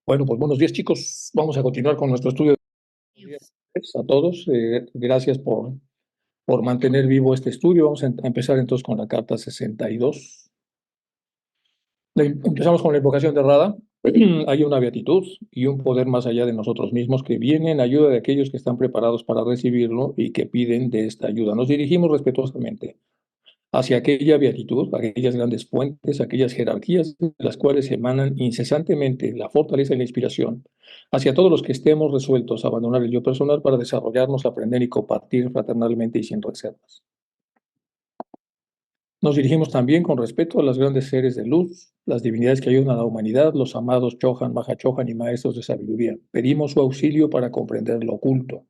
Bueno, pues buenos días, chicos. Vamos a continuar con nuestro estudio. Buenos días a todos. Gracias por mantener vivo este estudio. Vamos a empezar entonces con la carta 62. Empezamos con la invocación de Rada. Hay una beatitud y un poder más allá de nosotros mismos que viene en ayuda de aquellos que están preparados para recibirlo y que piden de esta ayuda. Nos dirigimos respetuosamente hacia aquella beatitud, aquellas grandes fuentes, aquellas jerarquías de las cuales emanan incesantemente la fortaleza y la inspiración, hacia todos los que estemos resueltos a abandonar el yo personal para desarrollarnos, aprender y compartir fraternalmente y sin reservas. Nos dirigimos también con respeto a los grandes seres de luz, las divinidades que ayudan a la humanidad, los amados Chohan, Mahachohan y maestros de sabiduría. Pedimos su auxilio para comprender lo oculto.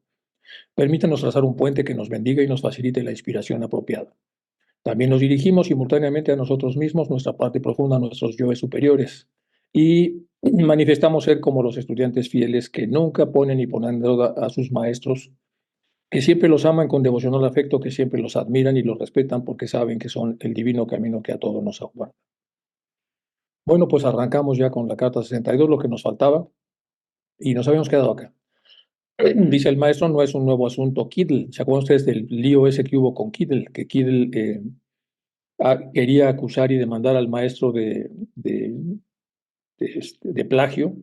Permítanos trazar un puente que nos bendiga y nos facilite la inspiración apropiada. También nos dirigimos simultáneamente a nosotros mismos, nuestra parte profunda, nuestros yoes superiores, y manifestamos ser como los estudiantes fieles que nunca ponen ni ponen en duda a sus maestros, que siempre los aman con devocional afecto, que siempre los admiran y los respetan porque saben que son el divino camino que a todos nos aguarda. Bueno, pues arrancamos ya con la carta 62, lo que nos faltaba, y nos habíamos quedado acá. Dice el maestro, no es un nuevo asunto Kiddle. ¿Se acuerdan ustedes del lío ese que hubo con Kiddle? Que Kiddle quería acusar y demandar al maestro de plagio,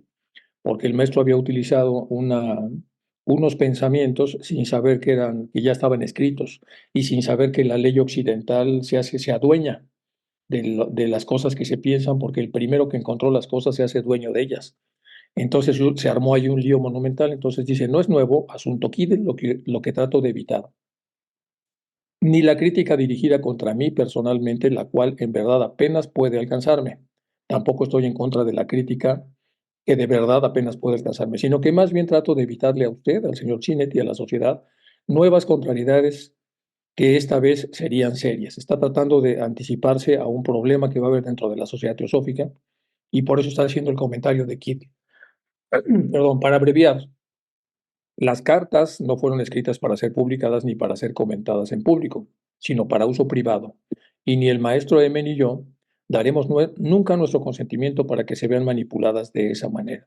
porque el maestro había utilizado unos pensamientos sin saber que ya estaban escritos y sin saber que la ley occidental se adueña de las cosas que se piensan, porque el primero que encontró las cosas se hace dueño de ellas. Entonces se armó ahí un lío monumental. Entonces dice, no es nuevo asunto Kidel lo que trato de evitar, ni la crítica dirigida contra mí personalmente, la cual en verdad apenas puede alcanzarme. Tampoco estoy en contra de la crítica que de verdad apenas puede alcanzarme, sino que más bien trato de evitarle a usted, al señor Chinet y a la sociedad, nuevas contrariedades que esta vez serían serias. Está tratando de anticiparse a un problema que va a haber dentro de la sociedad teosófica y por eso está haciendo el comentario de Kit. Perdón, para abreviar, las cartas no fueron escritas para ser publicadas ni para ser comentadas en público, sino para uso privado. Y ni el maestro M ni yo daremos nunca nuestro consentimiento para que se vean manipuladas de esa manera.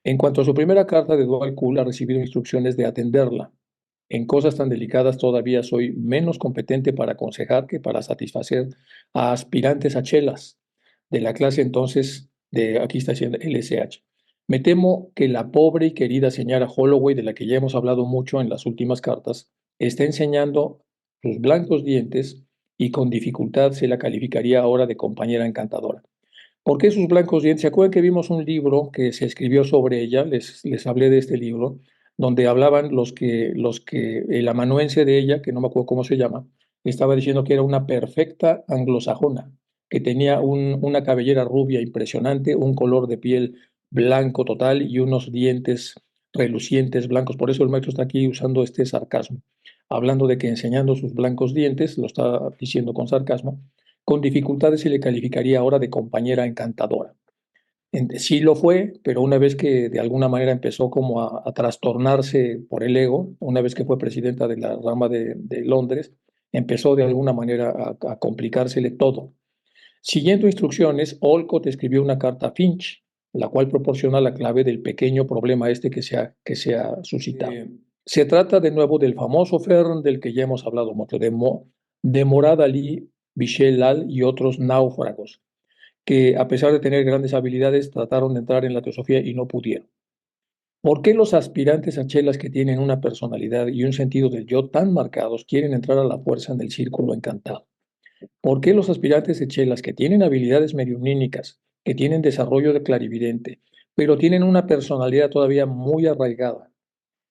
En cuanto a su primera carta de Dual Cool, ha recibido instrucciones de atenderla. En cosas tan delicadas todavía soy menos competente para aconsejar que para satisfacer a aspirantes a chelas de la clase entonces de, aquí está diciendo LSH. Me temo que la pobre y querida señora Holloway, de la que ya hemos hablado mucho en las últimas cartas, está enseñando sus blancos dientes y con dificultad se la calificaría ahora de compañera encantadora. ¿Por qué sus blancos dientes? ¿Se acuerdan que vimos un libro que se escribió sobre ella? Les hablé de este libro, donde hablaban el amanuense de ella, que no me acuerdo cómo se llama, estaba diciendo que era una perfecta anglosajona, que tenía una cabellera rubia impresionante, un color de piel blanco total y unos dientes relucientes blancos. Por eso el maestro está aquí usando este sarcasmo, hablando de que enseñando sus blancos dientes, lo está diciendo con sarcasmo, con dificultades se le calificaría ahora de compañera encantadora. Sí lo fue, pero una vez que de alguna manera empezó como a trastornarse por el ego, una vez que fue presidenta de la rama de Londres, empezó de alguna manera a complicársele todo. Siguiendo instrucciones, Olcott escribió una carta a Finch, la cual proporciona la clave del pequeño problema este que se ha suscitado. Se trata de nuevo del famoso Fern del que ya hemos hablado mucho, de Morad Ali, Michel Lal y otros náufragos, que a pesar de tener grandes habilidades trataron de entrar en la teosofía y no pudieron. ¿Por qué los aspirantes a chelas que tienen una personalidad y un sentido del yo tan marcados quieren entrar a la fuerza en el círculo encantado? ¿Por qué los aspirantes de chelas que tienen habilidades mediumnínicas, que tienen desarrollo de clarividente, pero tienen una personalidad todavía muy arraigada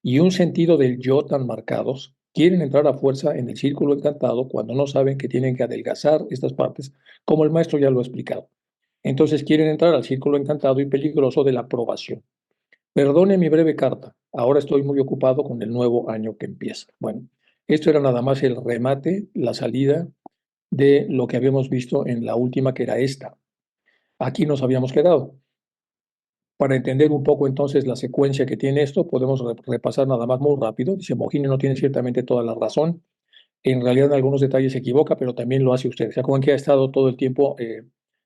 y un sentido del yo tan marcados, quieren entrar a fuerza en el círculo encantado cuando no saben que tienen que adelgazar estas partes, como el maestro ya lo ha explicado? Entonces quieren entrar al círculo encantado y peligroso de la aprobación. Perdone mi breve carta, ahora estoy muy ocupado con el nuevo año que empieza. Bueno, esto era nada más el remate, la salida de lo que habíamos visto en la última, que era esta. Aquí nos habíamos quedado. Para entender un poco entonces la secuencia que tiene esto, podemos repasar nada más muy rápido. Dice, Mojine no tiene ciertamente toda la razón. En realidad en algunos detalles se equivoca, pero también lo hace usted. ¿Se acuerdan que ha estado todo el tiempo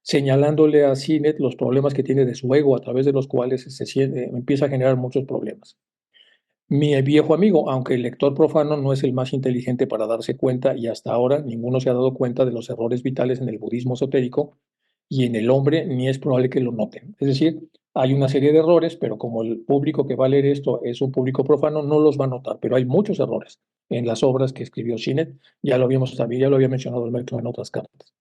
señalándole a Sinet los problemas que tiene de su ego, a través de los cuales empieza a generar muchos problemas. Mi viejo amigo, aunque el lector profano no es el más inteligente para darse cuenta, y hasta ahora ninguno se ha dado cuenta de los errores vitales en el budismo esotérico, y en el hombre ni es probable que lo noten. Es decir, hay una serie de errores, pero como el público que va a leer esto es un público profano, no los va a notar, pero hay muchos errores en las obras que escribió Sinet. Ya lo habíamos también, ya lo había mencionado el maestro en otras cartas.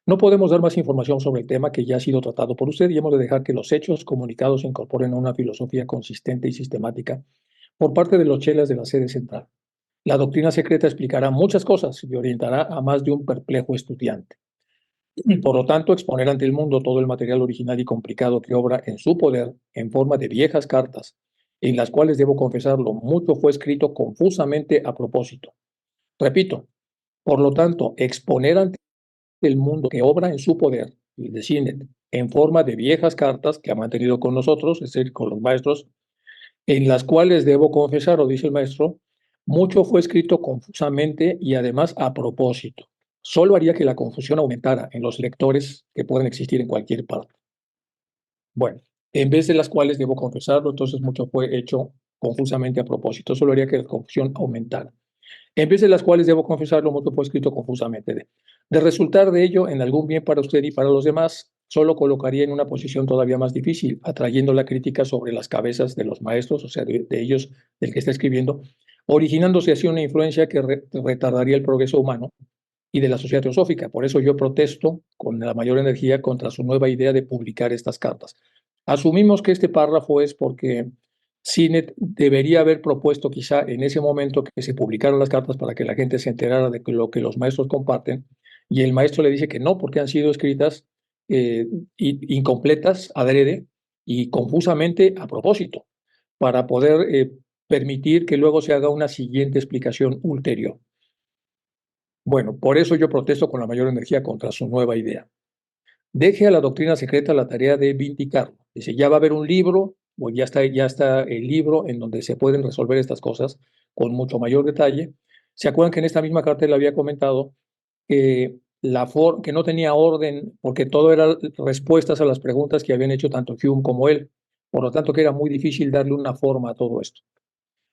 No podemos dar más información sobre el tema que ya ha sido tratado por usted, y hemos de dejar que los hechos comunicados se incorporen a una filosofía consistente y sistemática por parte de los chelas de la sede central. La doctrina secreta explicará muchas cosas y orientará a más de un perplejo estudiante. Por lo tanto, exponer ante el mundo todo el material original y complicado que obra en su poder en forma de viejas cartas, en las cuales, debo confesarlo, mucho fue escrito confusamente a propósito. Repito, por lo tanto, exponer ante el mundo que obra en su poder, el de Sinet, en forma de viejas cartas que ha mantenido con nosotros, es decir, con los maestros, en las cuales, debo confesar, o dice el maestro, mucho fue escrito confusamente y además a propósito. Solo haría que la confusión aumentara en los lectores que pueden existir en cualquier parte. Bueno, en vez de las cuales, debo confesarlo, entonces mucho fue hecho confusamente a propósito. Solo haría que la confusión aumentara. En vez de las cuales, debo confesarlo, mucho fue escrito confusamente. De resultar de ello en algún bien para usted y para los demás, solo colocaría en una posición todavía más difícil, atrayendo la crítica sobre las cabezas de los maestros, o sea, de ellos, del que está escribiendo, originándose así una influencia que retardaría el progreso humano y de la sociedad teosófica. Por eso yo protesto con la mayor energía contra su nueva idea de publicar estas cartas. Asumimos que este párrafo es porque Sinet debería haber propuesto quizá en ese momento que se publicaran las cartas para que la gente se enterara de lo que los maestros comparten, y el maestro le dice que no, porque han sido escritas incompletas, adrede y confusamente a propósito, para poder permitir que luego se haga una siguiente explicación ulterior. Bueno, por eso yo protesto con la mayor energía contra su nueva idea. Deje a la doctrina secreta la tarea de vindicarlo. Dice, ya va a haber un libro, o ya está el libro en donde se pueden resolver estas cosas con mucho mayor detalle. ¿Se acuerdan que en esta misma carta le había comentado que, que no tenía orden, porque todo eran respuestas a las preguntas que habían hecho tanto Hume como él? Por lo tanto, que era muy difícil darle una forma a todo esto.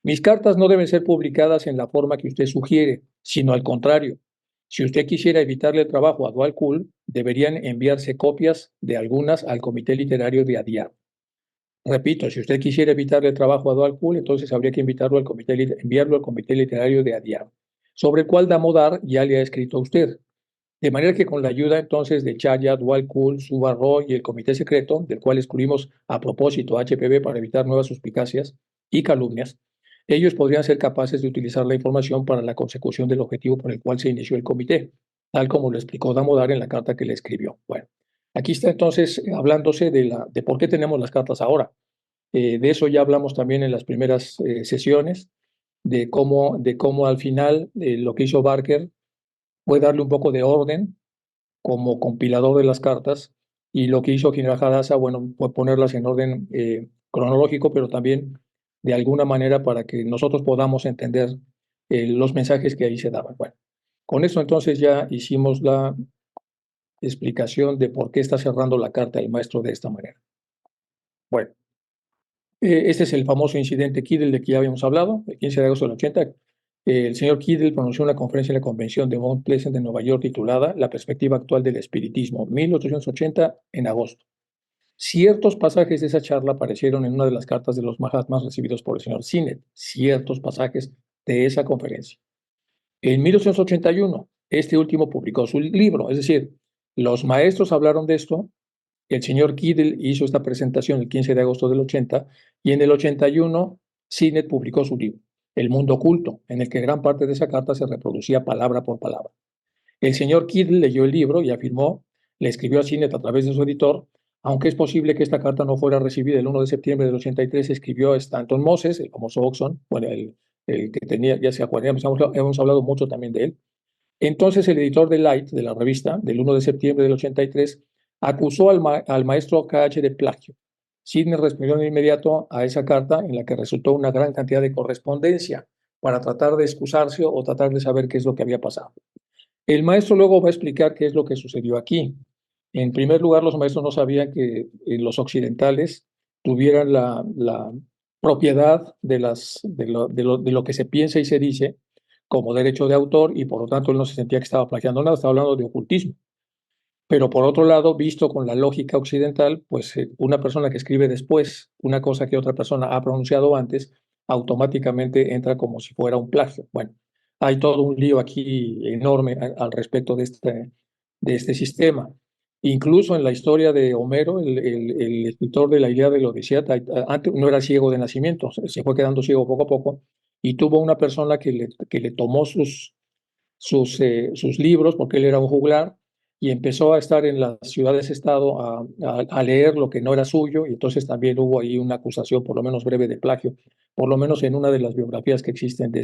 Mis cartas no deben ser publicadas en la forma que usted sugiere, sino al contrario. Si usted quisiera evitarle el trabajo a Dual Cool, deberían enviarse copias de algunas al Comité Literario de ADIAR. Repito, si usted quisiera evitarle el trabajo a Dual Cool, entonces habría que enviarlo al Comité Literario de ADIAR, sobre el cual Damodar ya le ha escrito a usted. De manera que, con la ayuda entonces de Chaya, Dual Cool, Subarro y el Comité Secreto, del cual excluimos a propósito a HPB para evitar nuevas suspicacias y calumnias, ellos podrían ser capaces de utilizar la información para la consecución del objetivo por el cual se inició el comité, tal como lo explicó Damodar en la carta que le escribió. Bueno, aquí está entonces hablándose de por qué tenemos las cartas ahora. De eso ya hablamos también en las primeras sesiones, de cómo al final lo que hizo Barker fue darle un poco de orden como compilador de las cartas, y lo que hizo General Hadassah, bueno, fue ponerlas en orden cronológico, pero también de alguna manera para que nosotros podamos entender los mensajes que ahí se daban. Bueno, con eso entonces ya hicimos la explicación de por qué está cerrando la carta el maestro de esta manera. Bueno, este es el famoso incidente Kiddle de que ya habíamos hablado, el 15 de agosto del 80. El señor Kiddle pronunció una conferencia en la convención de Mount Pleasant de Nueva York titulada La perspectiva actual del espiritismo, 1880, en agosto. Ciertos pasajes de esa charla aparecieron en una de las cartas de los Mahatmas recibidos por el señor Sinet, ciertos pasajes de esa conferencia. En 1881, este último publicó su libro, es decir, los maestros hablaron de esto, el señor Kiddle hizo esta presentación el 15 de agosto del 80, y en el 81 Sinet publicó su libro, El Mundo Oculto, en el que gran parte de esa carta se reproducía palabra por palabra. El señor Kiddle leyó el libro y afirmó, le escribió a Sinet a través de su editor, aunque es posible que esta carta no fuera recibida el 1 de septiembre del 83, escribió a Stanton Moses, el famoso Oxon, bueno, el que tenía, ya se acuerdan, hemos hablado mucho también de él. Entonces el editor de Light, de la revista, del 1 de septiembre del 83, acusó al maestro KH de plagio. Sidney respondió de inmediato a esa carta, en la que resultó una gran cantidad de correspondencia, para tratar de excusarse o tratar de saber qué es lo que había pasado. El maestro luego va a explicar qué es lo que sucedió aquí. En primer lugar, los maestros no sabían que los occidentales tuvieran la propiedad de lo que se piensa y se dice como derecho de autor, y por lo tanto él no se sentía que estaba plagiando nada, estaba hablando de ocultismo. Pero por otro lado, visto con la lógica occidental, pues una persona que escribe después una cosa que otra persona ha pronunciado antes, automáticamente entra como si fuera un plagio. Bueno, hay todo un lío aquí enorme al respecto de este sistema. Incluso en la historia de Homero, el escritor de la Ilíada y la Odisea, antes no era ciego de nacimiento, se fue quedando ciego poco a poco, y tuvo una persona que le tomó sus libros, porque él era un juglar, y empezó a estar en las ciudades-estado a leer lo que no era suyo, y entonces también hubo ahí una acusación, por lo menos breve, de plagio, por lo menos en una de las biografías que existen de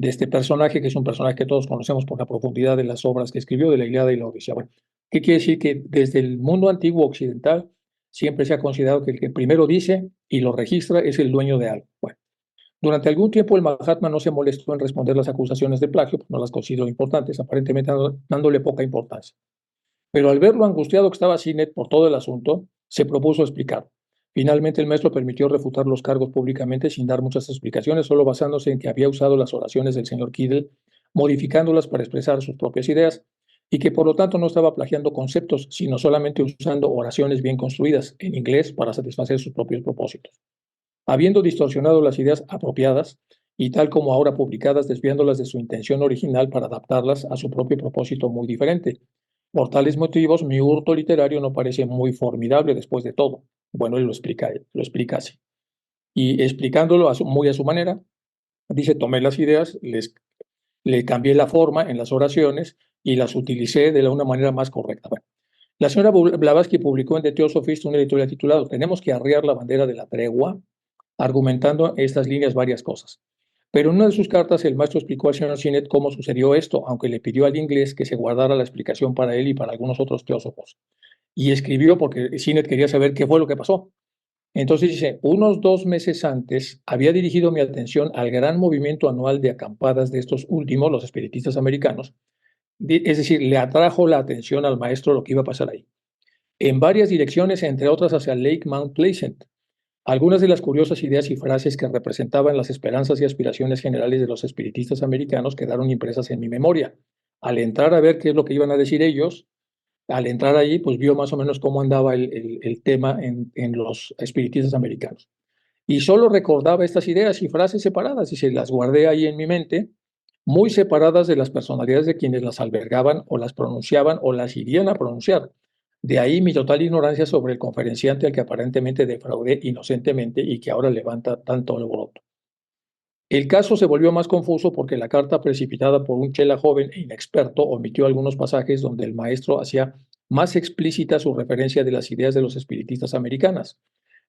este personaje, que es un personaje que todos conocemos por la profundidad de las obras que escribió, de la Ilíada y la Odisea. Bueno, ¿qué quiere decir? Que desde el mundo antiguo occidental siempre se ha considerado que el que primero dice y lo registra es el dueño de algo. Bueno, durante algún tiempo el Mahatma no se molestó en responder las acusaciones de plagio, pues no las consideró importantes, aparentemente dándole poca importancia. Pero al ver lo angustiado que estaba Sinet por todo el asunto, se propuso explicar. Finalmente el maestro permitió refutar los cargos públicamente sin dar muchas explicaciones, solo basándose en que había usado las oraciones del señor Kiddle, modificándolas para expresar sus propias ideas, y que por lo tanto no estaba plagiando conceptos, sino solamente usando oraciones bien construidas en inglés para satisfacer sus propios propósitos. Habiendo distorsionado las ideas apropiadas y tal como ahora publicadas, desviándolas de su intención original para adaptarlas a su propio propósito muy diferente. Por tales motivos, mi hurto literario no parece muy formidable después de todo. Bueno, él lo explica así. Y explicándolo muy a su manera, dice, tomé las ideas, le cambié la forma en las oraciones y las utilicé de una manera más correcta. Bueno, la señora Blavatsky publicó en The Theosophist una editorial titulada Tenemos que arriar la bandera de la tregua, argumentando estas líneas varias cosas. Pero en una de sus cartas el maestro explicó al señor Sinet cómo sucedió esto, aunque le pidió al inglés que se guardara la explicación para él y para algunos otros teósofos. Y escribió porque Sinet quería saber qué fue lo que pasó. Entonces dice, unos 2 meses antes había dirigido mi atención al gran movimiento anual de acampadas de estos últimos, los espiritistas americanos, es decir, le atrajo la atención al maestro lo que iba a pasar ahí, en varias direcciones, entre otras hacia Lake Mount Pleasant. Algunas de las curiosas ideas y frases que representaban las esperanzas y aspiraciones generales de los espiritistas americanos quedaron impresas en mi memoria. Al entrar a ver qué es lo que iban a decir ellos, al entrar allí, pues vio más o menos cómo andaba el tema en los espiritistas americanos. Y solo recordaba estas ideas y frases separadas y se las guardé ahí en mi mente, muy separadas de las personalidades de quienes las albergaban o las pronunciaban o las irían a pronunciar. De ahí mi total ignorancia sobre el conferenciante al que aparentemente defraudé inocentemente y que ahora levanta tanto alboroto. El caso se volvió más confuso porque la carta precipitada por un chela joven e inexperto omitió algunos pasajes donde el maestro hacía más explícita su referencia de las ideas de los espiritistas americanas.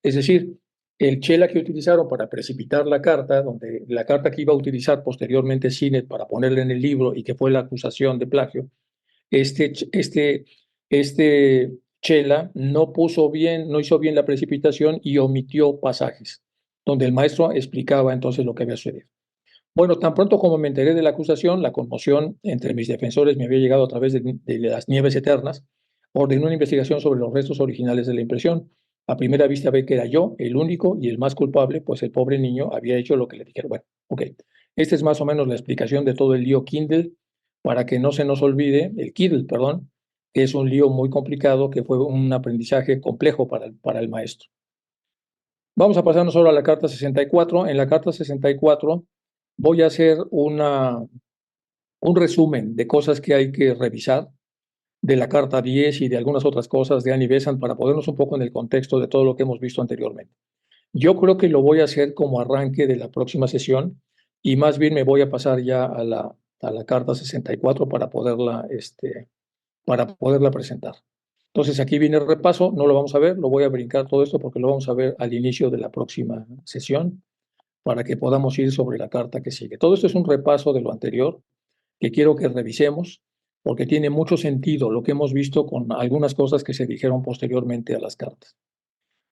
Es decir, el chela que utilizaron para precipitar la carta, donde la carta que iba a utilizar posteriormente Sinet para ponerla en el libro y que fue la acusación de plagio, este, este, este chela no puso bien, no hizo bien la precipitación y omitió pasajes donde el maestro explicaba entonces lo que había sucedido. Bueno, tan pronto como me enteré de la acusación, la conmoción entre mis defensores me había llegado a través de las nieves eternas. Ordené una investigación sobre los restos originales de la impresión. A primera vista ve que era yo el único y el más culpable, pues el pobre niño había hecho lo que le dijeron. Bueno, ok. Esta es más o menos la explicación de todo el lío Kindle, para que no se nos olvide, el Kindle, perdón, que es un lío muy complicado, que fue un aprendizaje complejo para el maestro. Vamos a pasarnos ahora a la carta 64. En la carta 64 voy a hacer un resumen de cosas que hay que revisar de la carta 10 y de algunas otras cosas de Annie Besant para ponernos un poco en el contexto de todo lo que hemos visto anteriormente. Yo creo que lo voy a hacer como arranque de la próxima sesión y más bien me voy a pasar ya a la carta 64 para poderla presentar. Entonces aquí viene el repaso, no lo vamos a ver, lo voy a brincar todo esto porque lo vamos a ver al inicio de la próxima sesión para que podamos ir sobre la carta que sigue. Todo esto es un repaso de lo anterior que quiero que revisemos porque tiene mucho sentido lo que hemos visto con algunas cosas que se dijeron posteriormente a las cartas.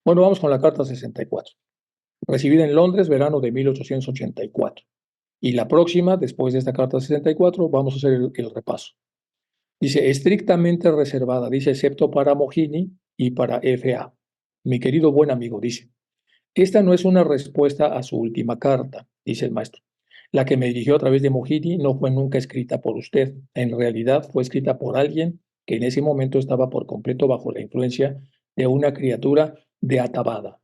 Bueno, vamos con la carta 64. Recibida en Londres, verano de 1884. Y la próxima, después de esta carta 64, vamos a hacer el repaso. Dice, estrictamente reservada, dice, excepto para Mohini y para FA. Mi querido buen amigo, dice, esta no es una respuesta a su última carta, dice el maestro. La que me dirigió a través de Mohini no fue nunca escrita por usted. En realidad fue escrita por alguien que en ese momento estaba por completo bajo la influencia de una criatura de Atabada.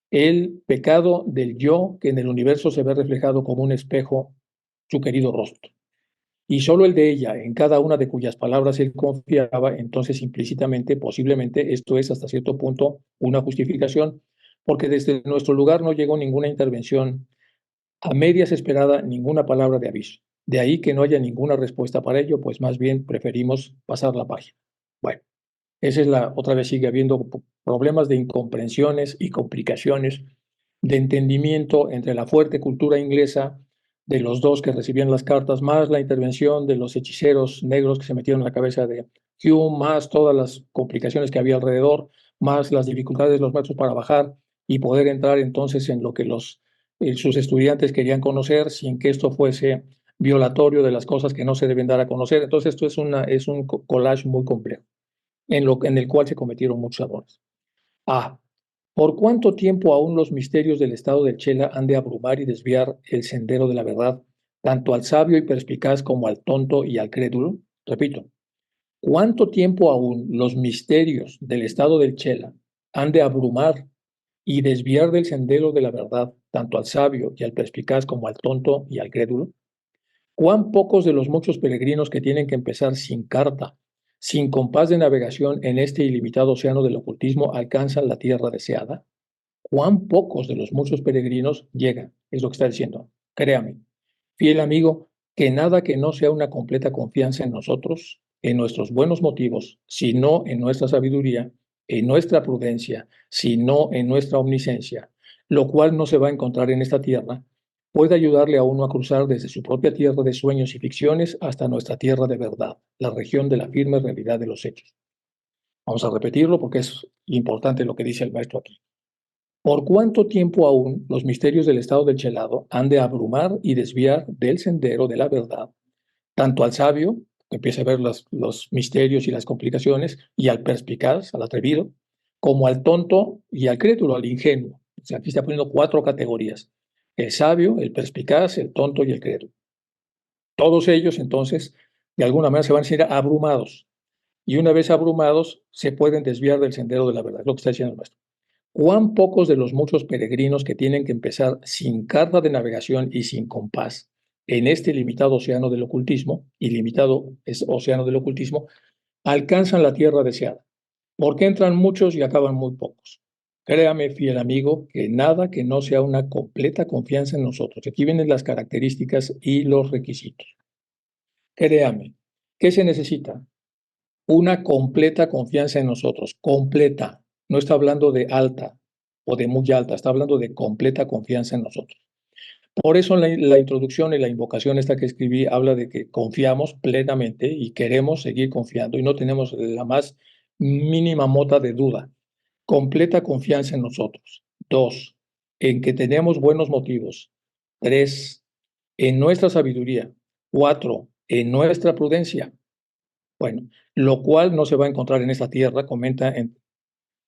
El pecado del yo que en el universo se ve reflejado como un espejo, su querido rostro. Y solo el de ella, en cada una de cuyas palabras él confiaba, entonces implícitamente, posiblemente, esto es hasta cierto punto una justificación, porque desde nuestro lugar no llegó ninguna intervención a medias esperada, ninguna palabra de aviso. De ahí que no haya ninguna respuesta para ello, pues más bien preferimos pasar la página. Bueno, esa es la, otra vez sigue habiendo problemas de incomprensiones y complicaciones de entendimiento entre la fuerte cultura inglesa de los dos que recibían las cartas, más la intervención de los hechiceros negros que se metieron en la cabeza de Hume, más todas las complicaciones que había alrededor, más las dificultades de los maestros para bajar y poder entrar entonces en lo que sus estudiantes querían conocer sin que esto fuese violatorio de las cosas que no se deben dar a conocer. Entonces esto es un collage muy complejo en el cual se cometieron muchos errores. A. ¿Por cuánto tiempo aún los misterios del estado del Chela han de abrumar y desviar el sendero de la verdad, tanto al sabio y perspicaz como al tonto y al crédulo? Repito, ¿cuánto tiempo aún los misterios del estado del Chela han de abrumar y desviar del sendero de la verdad, tanto al sabio y al perspicaz como al tonto y al crédulo? ¿Cuán pocos de los muchos peregrinos que tienen que empezar sin carta, sin compás de navegación en este ilimitado océano del ocultismo alcanzan la tierra deseada? ¿Cuán pocos de los muchos peregrinos llegan? Es lo que está diciendo. Créame, fiel amigo, que nada que no sea una completa confianza en nosotros, en nuestros buenos motivos, sino en nuestra sabiduría, en nuestra prudencia, sino en nuestra omnisciencia, lo cual no se va a encontrar en esta tierra, puede ayudarle a uno a cruzar desde su propia tierra de sueños y ficciones hasta nuestra tierra de verdad, la región de la firme realidad de los hechos. Vamos a repetirlo porque es importante lo que dice el maestro aquí. ¿Por cuánto tiempo aún los misterios del estado del chelado han de abrumar y desviar del sendero de la verdad, tanto al sabio, que empieza a ver los misterios y las complicaciones, y al perspicaz, al atrevido, como al tonto y al crédulo, al ingenuo? O sea, aquí está poniendo cuatro categorías: el sabio, el perspicaz, el tonto y el crédulo. Todos ellos, entonces, de alguna manera se van a ser abrumados, y una vez abrumados, se pueden desviar del sendero de la verdad, es lo que está diciendo el maestro. ¿Cuán pocos de los muchos peregrinos que tienen que empezar sin carta de navegación y sin compás en este limitado océano del ocultismo, ilimitado océano del ocultismo, alcanzan la tierra deseada? Porque entran muchos y acaban muy pocos. Créame, fiel amigo, que nada que no sea una completa confianza en nosotros. Aquí vienen las características y los requisitos. Créame, ¿qué se necesita? Una completa confianza en nosotros, completa. No está hablando de alta o de muy alta, está hablando de completa confianza en nosotros. Por eso la introducción y la invocación esta que escribí habla de que confiamos plenamente y queremos seguir confiando y no tenemos la más mínima mota de duda. Completa confianza en nosotros. 2, en que tenemos buenos motivos. 3, en nuestra sabiduría. 4, en nuestra prudencia. Bueno, lo cual no se va a encontrar en esta tierra, comenta,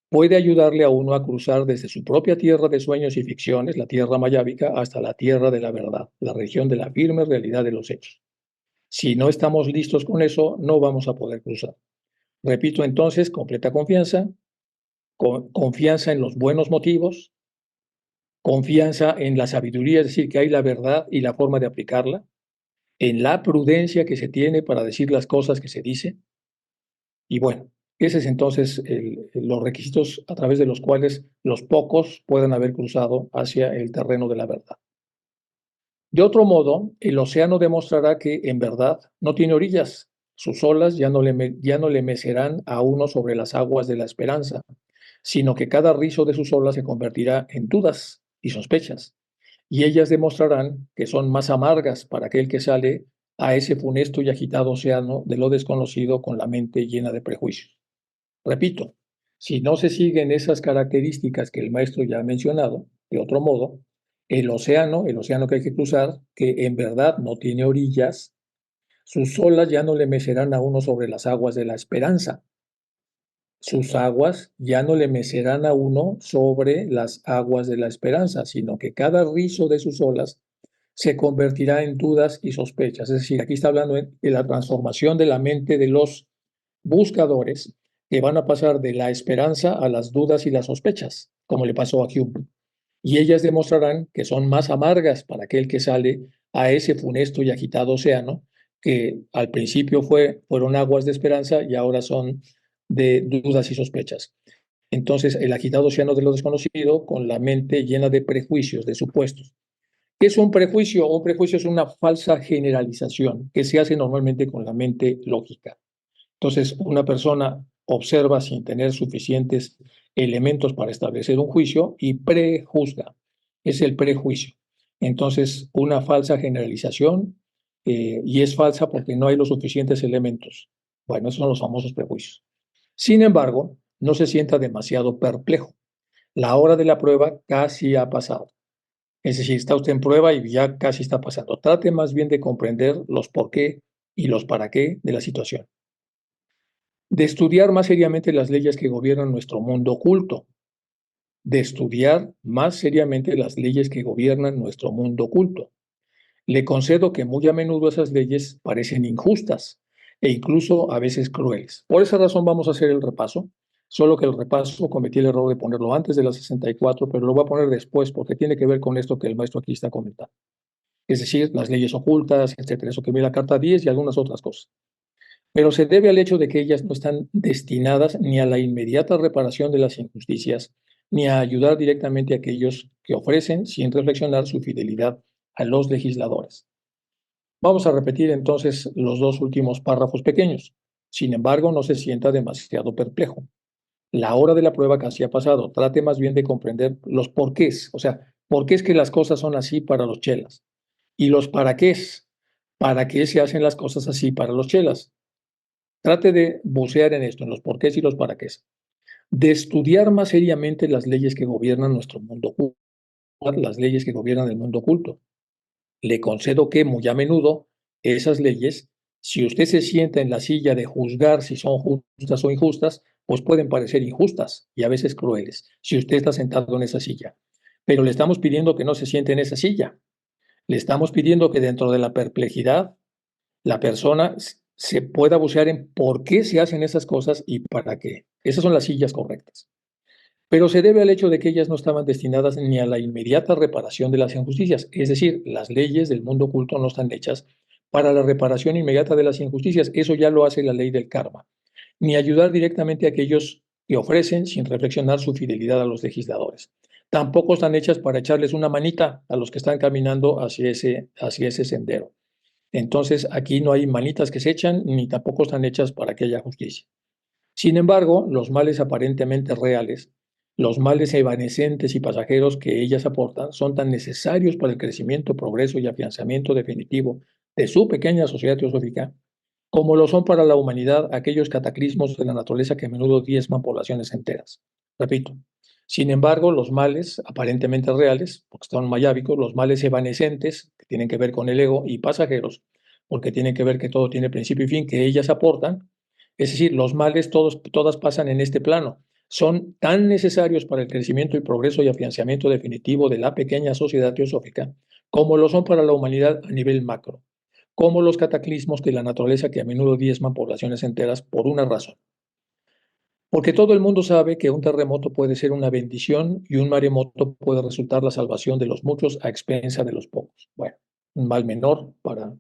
puede ayudarle a uno a cruzar desde su propia tierra de sueños y ficciones, la tierra mayábica, hasta la tierra de la verdad, la región de la firme realidad de los hechos. Si no estamos listos con eso, no vamos a poder cruzar. Repito entonces, completa confianza, confianza en los buenos motivos, confianza en la sabiduría, es decir, que hay la verdad y la forma de aplicarla, en la prudencia que se tiene para decir las cosas que se dicen. Y bueno, ese es entonces los requisitos a través de los cuales los pocos pueden haber cruzado hacia el terreno de la verdad. De otro modo, el océano demostrará que en verdad no tiene orillas. Sus olas ya no le mecerán a uno sobre las aguas de la esperanza, sino que cada rizo de sus olas se convertirá en dudas y sospechas, y ellas demostrarán que son más amargas para aquel que sale a ese funesto y agitado océano de lo desconocido con la mente llena de prejuicios. Repito, si no se siguen esas características que el maestro ya ha mencionado, de otro modo, el océano que hay que cruzar, que en verdad no tiene orillas, Sus olas ya no le mecerán a uno sobre las aguas de la esperanza. Sus aguas ya no le mecerán a uno sobre las aguas de la esperanza, sino que cada rizo de sus olas se convertirá en dudas y sospechas. Es decir, aquí está hablando de la transformación de la mente de los buscadores que van a pasar de la esperanza a las dudas y las sospechas, como le pasó a Hume. Y ellas demostrarán que son más amargas para aquel que sale a ese funesto y agitado océano, que al principio fueron aguas de esperanza y ahora son de dudas y sospechas. Entonces, el agitado océano de lo desconocido, con la mente llena de prejuicios, de supuestos. ¿Qué es un prejuicio? Un prejuicio es una falsa generalización que se hace normalmente con la mente lógica. Entonces, una persona observa sin tener suficientes elementos para establecer un juicio y prejuzga. Es el prejuicio. Entonces, una falsa generalización, y es falsa porque no hay los suficientes elementos. Bueno, esos son los famosos prejuicios. Sin embargo, no se sienta demasiado perplejo. La hora de la prueba casi ha pasado. Es decir, está usted en prueba y ya casi está pasando. Trate más bien de comprender los por qué y los para qué de la situación. De estudiar más seriamente las leyes que gobiernan nuestro mundo oculto. De estudiar más seriamente las leyes que gobiernan nuestro mundo oculto. Le concedo que muy a menudo esas leyes parecen injustas e incluso a veces crueles. Por esa razón vamos a hacer el repaso, solo que el repaso cometí el error de ponerlo antes de la 64, pero lo voy a poner después porque tiene que ver con esto que el maestro aquí está comentando. Es decir, las leyes ocultas, etcétera, eso que ve la carta 10 y algunas otras cosas. Pero se debe al hecho de que ellas no están destinadas ni a la inmediata reparación de las injusticias, ni a ayudar directamente a aquellos que ofrecen, sin reflexionar, su fidelidad a los legisladores. Vamos a repetir entonces los dos últimos párrafos pequeños. Sin embargo, no se sienta demasiado perplejo. La hora de la prueba casi ha pasado. Trate más bien de comprender los porqués. O sea, por qué es que las cosas son así para los chelas. Y los para qué es. ¿Para qué se hacen las cosas así para los chelas? Trate de bucear en esto, en los porqués y los para qué. De estudiar más seriamente las leyes que gobiernan nuestro mundo oculto, las leyes que gobiernan el mundo oculto. Le concedo que muy a menudo esas leyes, si usted se sienta en la silla de juzgar si son justas o injustas, pues pueden parecer injustas y a veces crueles, si usted está sentado en esa silla. Pero le estamos pidiendo que no se siente en esa silla. Le estamos pidiendo que dentro de la perplejidad la persona se pueda bucear en por qué se hacen esas cosas y para qué. Esas son las sillas correctas. Pero se debe al hecho de que ellas no estaban destinadas ni a la inmediata reparación de las injusticias, es decir, las leyes del mundo oculto no están hechas para la reparación inmediata de las injusticias, eso ya lo hace la ley del karma, ni ayudar directamente a aquellos que ofrecen sin reflexionar su fidelidad a los legisladores. Tampoco están hechas para echarles una manita a los que están caminando hacia ese sendero. Entonces, aquí no hay manitas que se echan, ni tampoco están hechas para que haya justicia. Sin embargo, los males aparentemente reales, los males evanescentes y pasajeros que ellas aportan, son tan necesarios para el crecimiento, progreso y afianzamiento definitivo de su pequeña sociedad teosófica, como lo son para la humanidad aquellos cataclismos de la naturaleza que a menudo diezman poblaciones enteras. Repito, sin embargo, los males aparentemente reales, porque son mayábicos, los males evanescentes, que tienen que ver con el ego, y pasajeros, porque tienen que ver que todo tiene principio y fin, que ellas aportan, es decir, los males todas pasan en este plano, son tan necesarios para el crecimiento y progreso y afianzamiento definitivo de la pequeña sociedad teosófica, como lo son para la humanidad a nivel macro, como los cataclismos de la naturaleza que a menudo diezman poblaciones enteras por una razón. Porque todo el mundo sabe que un terremoto puede ser una bendición y un maremoto puede resultar la salvación de los muchos a expensa de los pocos. Bueno, un mal menor para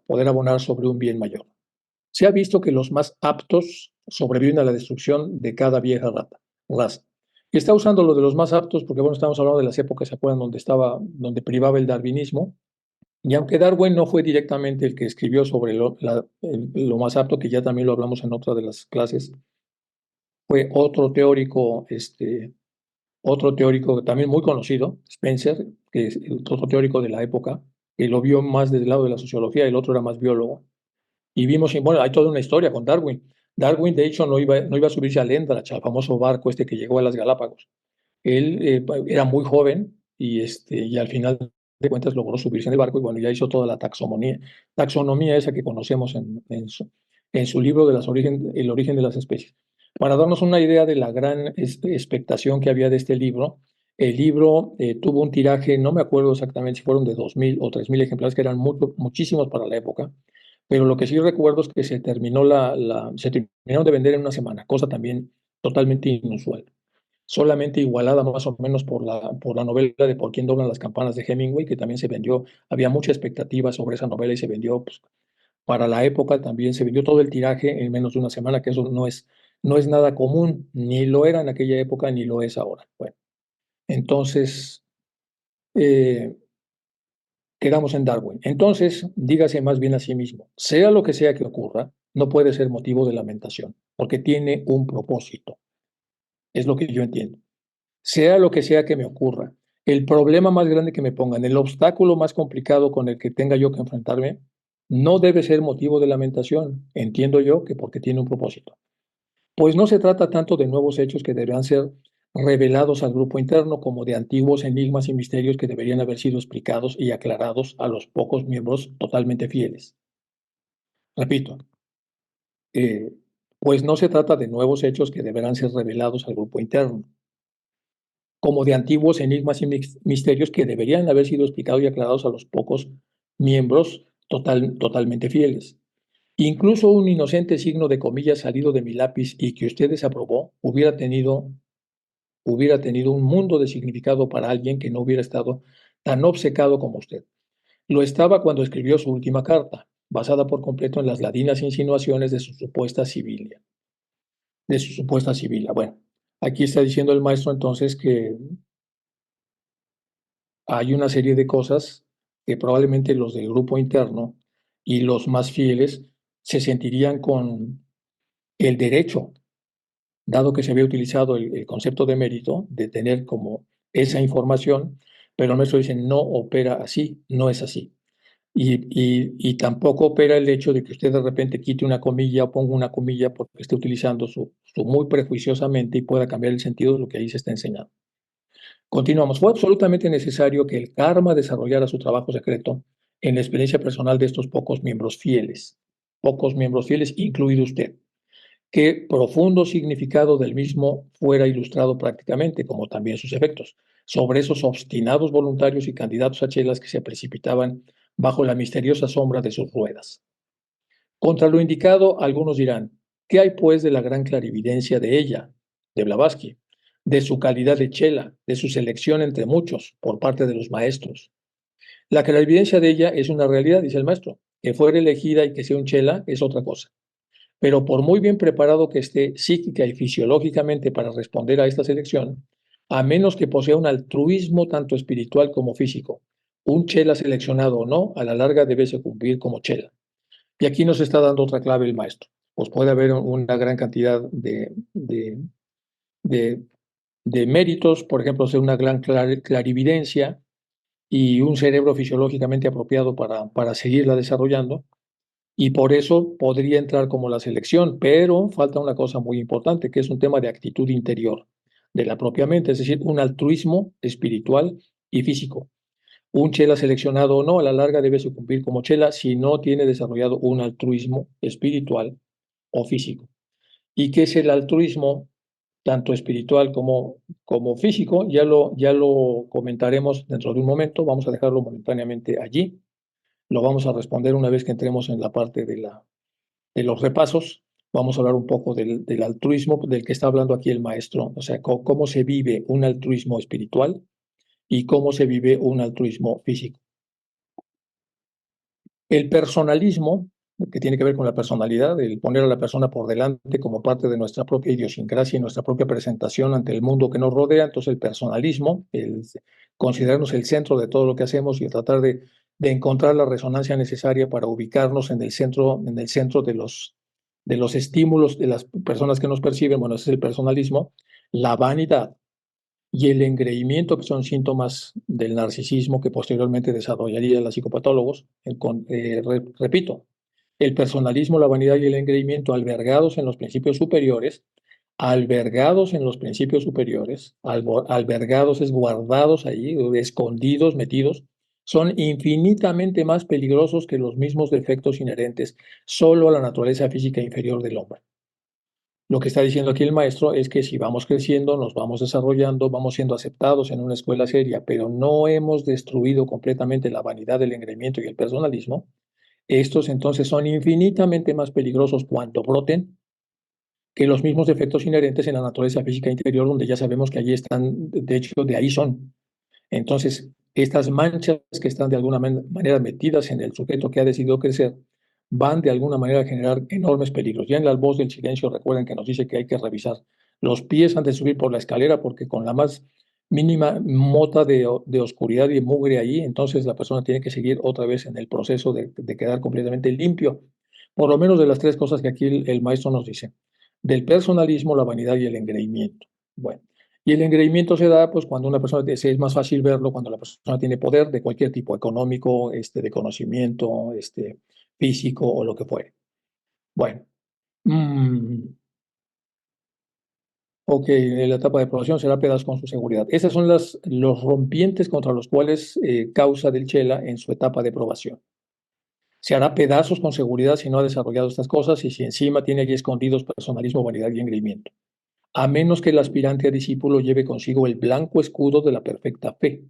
poder abonar sobre un bien mayor. Se ha visto que los más aptos sobreviven a la destrucción de cada vieja raza. Y está usando lo de los más aptos porque, bueno, estamos hablando de las épocas, ¿se acuerdan? Donde privaba el darwinismo. Y aunque Darwin no fue directamente el que escribió sobre lo más apto, que ya también lo hablamos en otra de las clases, fue otro teórico también muy conocido, Spencer, que es otro teórico de la época, que lo vio más desde el lado de la sociología, y el otro era más biólogo. Y vimos, bueno, hay toda una historia con Darwin. Darwin, de hecho, no iba a subirse al Endrach, al famoso barco que llegó a las Galápagos. Él era muy joven y al final de cuentas logró subirse en el barco y bueno, ya hizo toda la taxonomía esa que conocemos en su libro de El origen de las especies. Para darnos una idea de la gran expectación que había de este libro, el libro tuvo un tiraje, no me acuerdo exactamente si fueron de 2.000 o 3.000 ejemplares, que eran muchísimos para la época, pero lo que sí recuerdo es que se terminaron de vender en una semana, cosa también totalmente inusual, solamente igualada más o menos por la novela de Por quién doblan las campanas de Hemingway, que también se vendió, había mucha expectativa sobre esa novela y se vendió, pues, para la época también se vendió todo el tiraje en menos de una semana, que eso no es nada común, ni lo era en aquella época, ni lo es ahora. Bueno, entonces, eh, quedamos en Darwin. Entonces, dígase más bien a sí mismo, sea lo que sea que ocurra, no puede ser motivo de lamentación, porque tiene un propósito, es lo que yo entiendo. Sea lo que sea que me ocurra, el problema más grande que me pongan, el obstáculo más complicado con el que tenga yo que enfrentarme, no debe ser motivo de lamentación. Entiendo yo que porque tiene un propósito. Pues no se trata tanto de nuevos hechos que deberán ser revelados al grupo interno como de antiguos enigmas y misterios que deberían haber sido explicados y aclarados a los pocos miembros totalmente fieles. Repito, eh, pues no se trata de nuevos hechos que deberán ser revelados al grupo interno como de antiguos enigmas y misterios que deberían haber sido explicados y aclarados a los pocos miembros totalmente fieles. Incluso un inocente signo de comillas salido de mi lápiz y que usted desaprobó hubiera tenido un mundo de significado para alguien que no hubiera estado tan obcecado como usted. Lo estaba cuando escribió su última carta, basada por completo en las ladinas insinuaciones de su supuesta sibila. Bueno, aquí está diciendo el maestro entonces que hay una serie de cosas que probablemente los del grupo interno y los más fieles se sentirían con el derecho, dado que se había utilizado el concepto de mérito, de tener como esa información, pero nuestro dice no opera así, no es así. Y tampoco opera el hecho de que usted de repente quite una comilla o ponga una comilla porque esté utilizando su muy prejuiciosamente y pueda cambiar el sentido de lo que ahí se está enseñando. Continuamos. Fue absolutamente necesario que el karma desarrollara su trabajo secreto en la experiencia personal de estos pocos miembros fieles, incluido usted, que profundo significado del mismo fuera ilustrado prácticamente, como también sus efectos, sobre esos obstinados voluntarios y candidatos a chelas que se precipitaban bajo la misteriosa sombra de sus ruedas. Contra lo indicado, algunos dirán, ¿qué hay pues de la gran clarividencia de ella, de Blavatsky, de su calidad de chela, de su selección entre muchos por parte de los maestros? La clarividencia de ella es una realidad, dice el maestro. Que fuera elegida y que sea un chela es otra cosa. Pero por muy bien preparado que esté psíquica y fisiológicamente para responder a esta selección, a menos que posea un altruismo tanto espiritual como físico, un chela seleccionado o no, a la larga debe cumplir como chela. Y aquí nos está dando otra clave el maestro. Pues puede haber una gran cantidad de, de méritos, por ejemplo, ser una gran clarividencia y un cerebro fisiológicamente apropiado para seguirla desarrollando. Y por eso podría entrar como la selección, pero falta una cosa muy importante, que es un tema de actitud interior de la propia mente, es decir, un altruismo espiritual y físico. Un chela seleccionado o no, a la larga debe sucumbir como chela si no tiene desarrollado un altruismo espiritual o físico. ¿Y qué es el altruismo, tanto espiritual como físico? Ya lo comentaremos dentro de un momento, vamos a dejarlo momentáneamente allí. Lo vamos a responder una vez que entremos en la parte de los repasos. Vamos a hablar un poco del altruismo del que está hablando aquí el maestro, o sea, cómo se vive un altruismo espiritual y cómo se vive un altruismo físico. El personalismo, que tiene que ver con la personalidad, el poner a la persona por delante como parte de nuestra propia idiosincrasia y nuestra propia presentación ante el mundo que nos rodea. Entonces el personalismo, el considerarnos el centro de todo lo que hacemos y tratar de encontrar la resonancia necesaria para ubicarnos en el centro de los estímulos de las personas que nos perciben. Bueno, ese es el personalismo. La vanidad y el engreimiento, que son síntomas del narcisismo que posteriormente desarrollarían los psicopatólogos. Repito, el personalismo, la vanidad y el engreimiento albergados en los principios superiores, albergados es guardados ahí, escondidos, metidos son infinitamente más peligrosos que los mismos defectos inherentes solo a la naturaleza física inferior del hombre. Lo que está diciendo aquí el maestro es que si vamos creciendo, nos vamos desarrollando, vamos siendo aceptados en una escuela seria, pero no hemos destruido completamente la vanidad, el engreimiento y el personalismo, estos entonces son infinitamente más peligrosos cuando broten que los mismos defectos inherentes en la naturaleza física interior, donde ya sabemos que allí están, de hecho, de ahí son. Entonces, estas manchas que están de alguna manera metidas en el sujeto que ha decidido crecer, van de alguna manera a generar enormes peligros. Ya en la voz del silencio recuerden que nos dice que hay que revisar los pies antes de subir por la escalera, porque con la más mínima mota de oscuridad y mugre ahí, entonces la persona tiene que seguir otra vez en el proceso de quedar completamente limpio. Por lo menos de las tres cosas que aquí el maestro nos dice: del personalismo, la vanidad y el engreimiento. Bueno. Y el engreimiento se da pues cuando una persona, es más fácil verlo cuando la persona tiene poder de cualquier tipo, económico, de conocimiento, físico o lo que fuere. Bueno, ok, en la etapa de aprobación será pedazos con su seguridad. Esas son los rompientes contra los cuales causa del Chela en su etapa de aprobación. Se hará pedazos con seguridad si no ha desarrollado estas cosas y si encima tiene allí escondidos personalismo, vanidad y engreimiento, a menos que el aspirante a discípulo lleve consigo el blanco escudo de la perfecta fe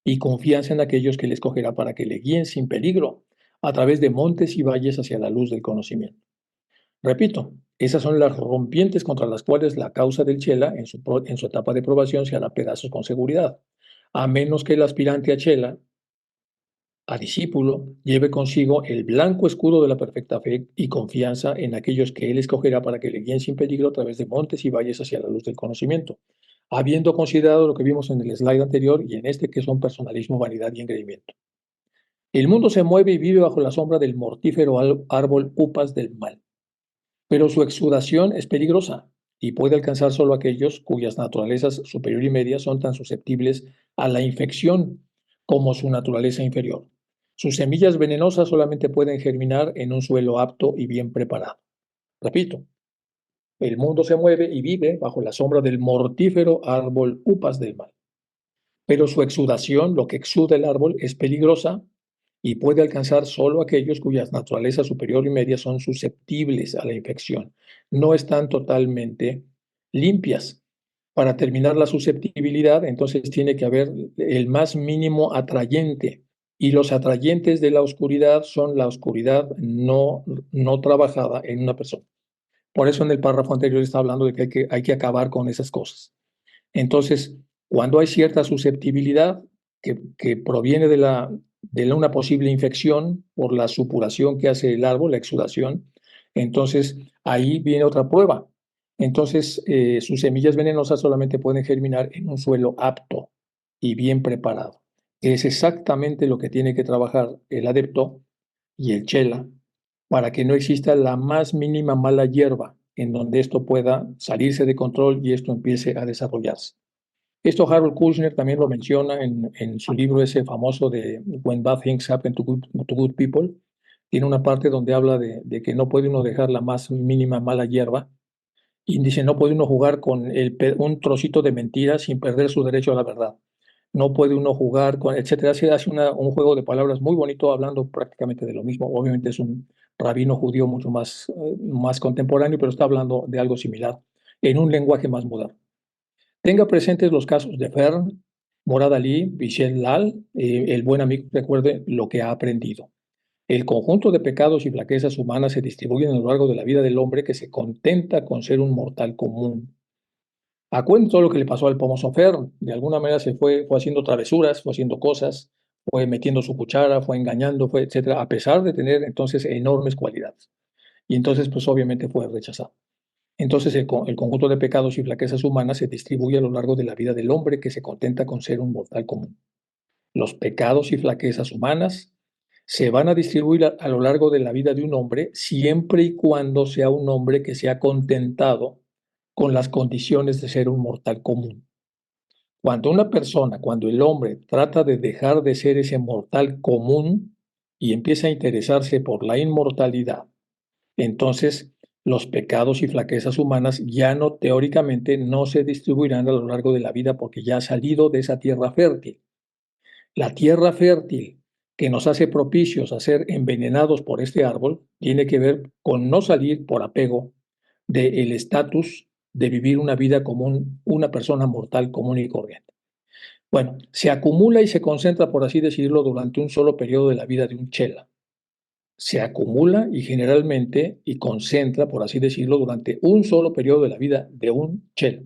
y confianza en aquellos que le escogerá para que le guíen sin peligro a través de montes y valles hacia la luz del conocimiento. Repito, esas son las rompientes contra las cuales la causa del Chela en su etapa de probación se hará pedazos con seguridad, a menos que el aspirante a Chela, a discípulo, lleve consigo el blanco escudo de la perfecta fe y confianza en aquellos que él escogerá para que le guíen sin peligro a través de montes y valles hacia la luz del conocimiento, habiendo considerado lo que vimos en el slide anterior y en que son personalismo, vanidad y engreimiento. El mundo se mueve y vive bajo la sombra del mortífero árbol upas del mal, pero su exudación es peligrosa y puede alcanzar solo a aquellos cuyas naturalezas superior y media son tan susceptibles a la infección como su naturaleza inferior. Sus semillas venenosas solamente pueden germinar en un suelo apto y bien preparado. Repito, el mundo se mueve y vive bajo la sombra del mortífero árbol upas del mal, pero su exudación, lo que exuda el árbol, es peligrosa y puede alcanzar solo aquellos cuyas naturalezas superior y media son susceptibles a la infección. No están totalmente limpias. Para terminar la susceptibilidad, entonces tiene que haber el más mínimo atrayente. Y los atrayentes de la oscuridad son la oscuridad no trabajada en una persona. Por eso en el párrafo anterior está hablando de que hay que acabar con esas cosas. Entonces, cuando hay cierta susceptibilidad que proviene de una posible infección por la supuración que hace el árbol, la exudación, entonces ahí viene otra prueba. Entonces, sus semillas venenosas solamente pueden germinar en un suelo apto y bien preparado. Es exactamente lo que tiene que trabajar el adepto y el chela para que no exista la más mínima mala hierba en donde esto pueda salirse de control y esto empiece a desarrollarse. Esto Harold Kushner también lo menciona en su libro ese famoso de When Bad Things Happen to Good People. Tiene una parte donde habla de que no puede uno dejar la más mínima mala hierba y dice no puede uno jugar con un trocito de mentira sin perder su derecho a la verdad. No puede uno jugar con, etcétera. Hace un juego de palabras muy bonito hablando prácticamente de lo mismo. Obviamente es un rabino judío mucho más contemporáneo, pero está hablando de algo similar en un lenguaje más moderno. Tenga presentes los casos de Fern, Morad Ali, Michel Lal, el buen amigo recuerde lo que ha aprendido. El conjunto de pecados y flaquezas humanas se distribuyen a lo largo de la vida del hombre que se contenta con ser un mortal común. Acuérdense todo lo que le pasó al famoso Fern. De alguna manera fue haciendo travesuras, fue haciendo cosas, fue metiendo su cuchara, fue engañando, fue etcétera, a pesar de tener entonces enormes cualidades. Y entonces, pues obviamente fue rechazado. Entonces, el conjunto de pecados y flaquezas humanas se distribuye a lo largo de la vida del hombre que se contenta con ser un mortal común. Los pecados y flaquezas humanas se van a distribuir a lo largo de la vida de un hombre siempre y cuando sea un hombre que se ha contentado con las condiciones de ser un mortal común. Cuando el hombre trata de dejar de ser ese mortal común y empieza a interesarse por la inmortalidad, entonces los pecados y flaquezas humanas ya no teóricamente no se distribuirán a lo largo de la vida porque ya ha salido de esa tierra fértil. La tierra fértil que nos hace propicios a ser envenenados por este árbol tiene que ver con no salir por apego del estatus de vivir una vida común, una persona mortal común y corriente. Bueno, se acumula y se concentra, por así decirlo, durante un solo periodo de la vida de un chela. Se acumula y generalmente y concentra, por así decirlo, durante un solo periodo de la vida de un chela,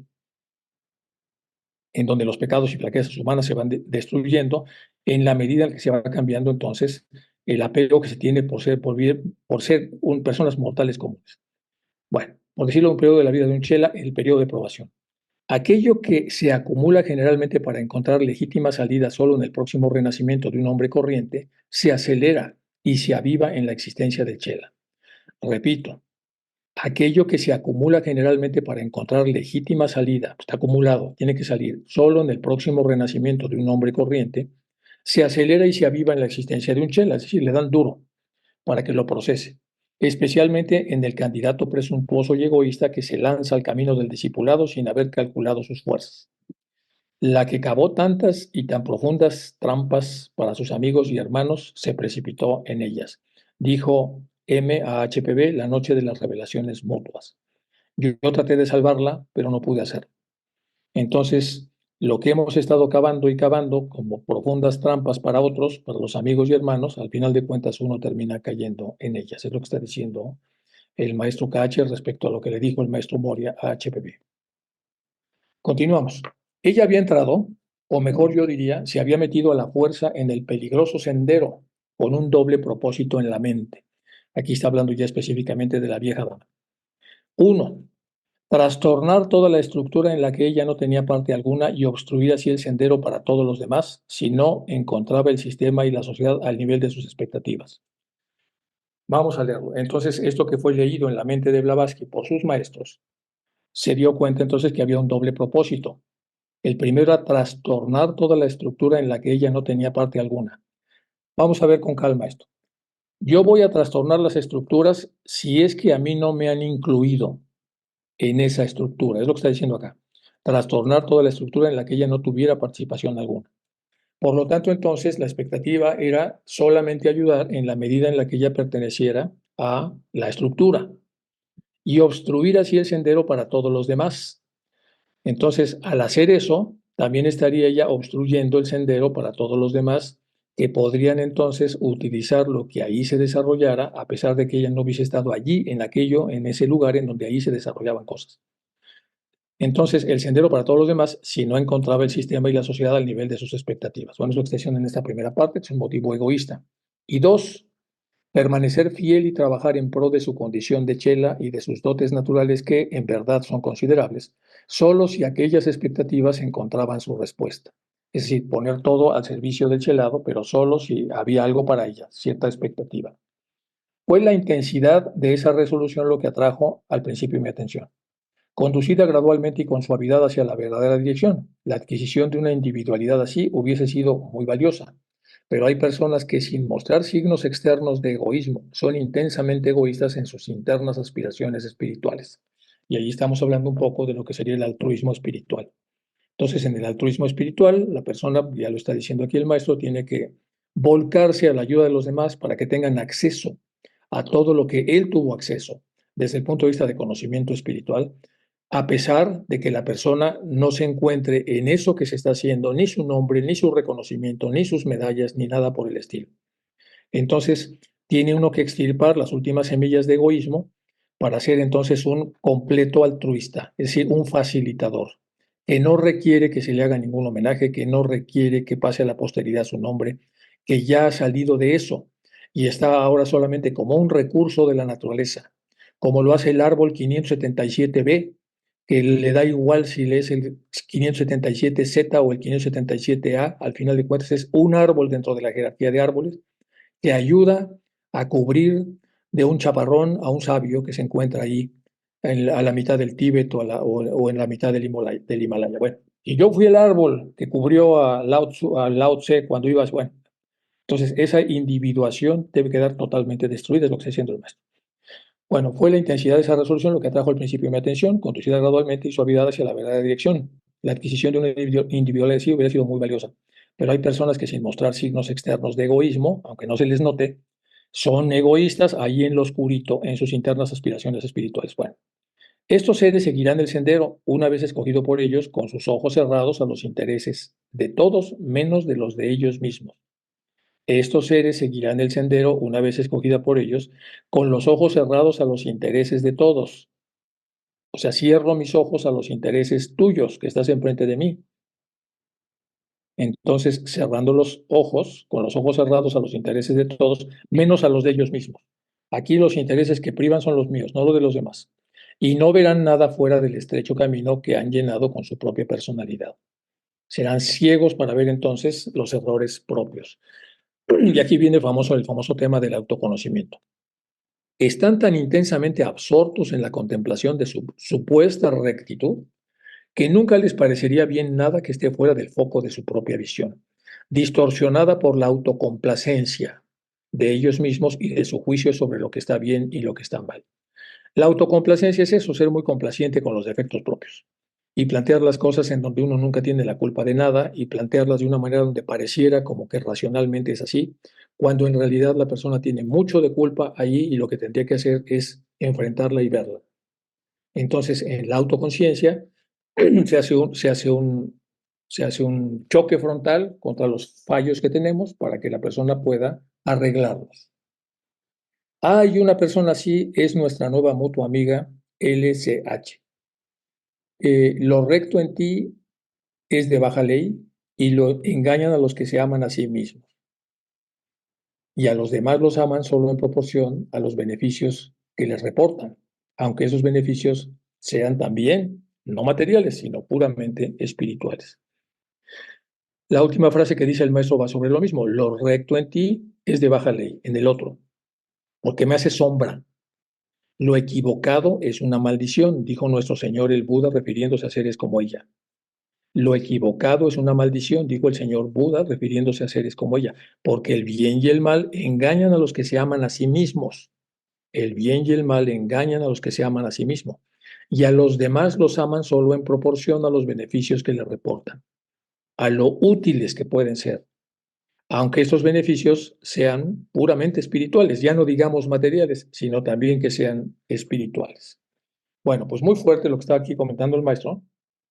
en donde los pecados y flaquezas humanas se van destruyendo en la medida en que se va cambiando entonces el apego que se tiene por ser personas mortales comunes. Bueno, por decirlo, un periodo de la vida de un chela, el periodo de probación. Aquello que se acumula generalmente para encontrar legítima salida solo en el próximo renacimiento de un hombre corriente, se acelera y se aviva en la existencia del chela. Repito, aquello que se acumula generalmente para encontrar legítima salida, está acumulado, tiene que salir solo en el próximo renacimiento de un hombre corriente, se acelera y se aviva en la existencia de un chela, es decir, le dan duro para que lo procese, especialmente en el candidato presuntuoso y egoísta que se lanza al camino del discipulado sin haber calculado sus fuerzas. La que cavó tantas y tan profundas trampas para sus amigos y hermanos se precipitó en ellas, dijo M a HPB la noche de las revelaciones mutuas. Yo traté de salvarla, pero no pude hacerlo. Entonces, lo que hemos estado cavando y cavando como profundas trampas para otros, para los amigos y hermanos, al final de cuentas uno termina cayendo en ellas. Es lo que está diciendo el maestro KH respecto a lo que le dijo el maestro Moria a HPB. Continuamos. Ella había entrado, o mejor yo diría, se había metido a la fuerza en el peligroso sendero con un doble propósito en la mente. Aquí está hablando ya específicamente de la vieja dama. Uno, trastornar toda la estructura en la que ella no tenía parte alguna y obstruir así el sendero para todos los demás si no encontraba el sistema y la sociedad al nivel de sus expectativas. Vamos a leerlo. Entonces, esto que fue leído en la mente de Blavatsky por sus maestros, se dio cuenta entonces que había un doble propósito. El primero era trastornar toda la estructura en la que ella no tenía parte alguna. Vamos a ver con calma esto. Yo voy a trastornar las estructuras si es que a mí no me han incluido en esa estructura. Es lo que está diciendo acá. Trastornar toda la estructura en la que ella no tuviera participación alguna. Por lo tanto, entonces, la expectativa era solamente ayudar en la medida en la que ella perteneciera a la estructura y obstruir así el sendero para todos los demás. Entonces, al hacer eso, también estaría ella obstruyendo el sendero para todos los demás que podrían entonces utilizar lo que ahí se desarrollara, a pesar de que ella no hubiese estado allí, en ese lugar en donde ahí se desarrollaban cosas. Entonces, el sendero para todos los demás, si no encontraba el sistema y la sociedad al nivel de sus expectativas. Bueno, es lo que está diciendo en esta primera parte, es un motivo egoísta. Y dos, permanecer fiel y trabajar en pro de su condición de chela y de sus dotes naturales que, en verdad, son considerables, solo si aquellas expectativas encontraban su respuesta. Es decir, poner todo al servicio del chelado, pero solo si había algo para ella, cierta expectativa. Fue la intensidad de esa resolución lo que atrajo al principio mi atención. Conducida gradualmente y con suavidad hacia la verdadera dirección, la adquisición de una individualidad así hubiese sido muy valiosa. Pero hay personas que sin mostrar signos externos de egoísmo son intensamente egoístas en sus internas aspiraciones espirituales. Y ahí estamos hablando un poco de lo que sería el altruismo espiritual. Entonces, en el altruismo espiritual, la persona, ya lo está diciendo aquí el maestro, tiene que volcarse a la ayuda de los demás para que tengan acceso a todo lo que él tuvo acceso desde el punto de vista de conocimiento espiritual, a pesar de que la persona no se encuentre en eso que se está haciendo, ni su nombre, ni su reconocimiento, ni sus medallas, ni nada por el estilo. Entonces, tiene uno que extirpar las últimas semillas de egoísmo para ser entonces un completo altruista, es decir, un facilitador, que no requiere que se le haga ningún homenaje, que no requiere que pase a la posteridad su nombre, que ya ha salido de eso y está ahora solamente como un recurso de la naturaleza, como lo hace el árbol 577b, que le da igual si lees el 577z o el 577a, al final de cuentas es un árbol dentro de la jerarquía de árboles que ayuda a cubrir de un chaparrón a un sabio que se encuentra ahí a la mitad del Tíbet o en la mitad del Himalaya. Bueno, y yo fui el árbol que cubrió a Lao Tse cuando ibas, bueno, entonces esa individuación debe quedar totalmente destruida, es lo que está diciendo el maestro. Bueno, fue la intensidad de esa resolución lo que atrajo al principio mi atención, conducida gradualmente y suavidad hacia la verdadera dirección. La adquisición de una individualidad así hubiera sido muy valiosa. pero hay personas que sin mostrar signos externos de egoísmo, aunque no se les note, son egoístas ahí en lo oscurito, en sus internas aspiraciones espirituales. Bueno, estos seres seguirán el sendero una vez escogido por ellos con sus ojos cerrados a los intereses de todos menos de los de ellos mismos. Estos seres seguirán el sendero una vez escogida por ellos con los ojos cerrados a los intereses de todos. O sea, cierro mis ojos a los intereses tuyos que estás enfrente de mí. Entonces, cerrando los ojos, con los ojos cerrados a los intereses de todos, menos a los de ellos mismos. Aquí los intereses que privan son los míos, no los de los demás. Y no verán nada fuera del estrecho camino que han llenado con su propia personalidad. Serán ciegos para ver entonces los errores propios. Y aquí viene el famoso tema del autoconocimiento. Están tan intensamente absortos en la contemplación de su supuesta rectitud que nunca les parecería bien nada que esté fuera del foco de su propia visión, distorsionada por la autocomplacencia de ellos mismos y de su juicio sobre lo que está bien y lo que está mal. La autocomplacencia es eso, ser muy complaciente con los defectos propios y plantear las cosas en donde uno nunca tiene la culpa de nada y plantearlas de una manera donde pareciera como que racionalmente es así, cuando en realidad la persona tiene mucho de culpa allí y lo que tendría que hacer es enfrentarla y verla. Entonces, en la autoconciencia se hace se hace un choque frontal contra los fallos que tenemos para que la persona pueda arreglarlos. Hay una persona así, es nuestra nueva mutua amiga LCH. Lo recto en ti es de baja ley y lo engañan a los que se aman a sí mismos. Y a los demás los aman solo en proporción a los beneficios que les reportan, aunque esos beneficios sean también no materiales, sino puramente espirituales. La última frase que dice el maestro va sobre lo mismo. Lo recto en ti es de baja ley, en el otro, porque me hace sombra. Lo equivocado es una maldición, dijo nuestro Señor el Buda refiriéndose a seres como ella. Lo equivocado es una maldición, dijo el señor Buda refiriéndose a seres como ella, porque el bien y el mal engañan a los que se aman a sí mismos. El bien y el mal engañan a los que se aman a sí mismos. Y a los demás los aman solo en proporción a los beneficios que les reportan, a lo útiles que pueden ser, aunque estos beneficios sean puramente espirituales, ya no digamos materiales, sino también que sean espirituales. Bueno, pues muy fuerte lo que está aquí comentando el maestro.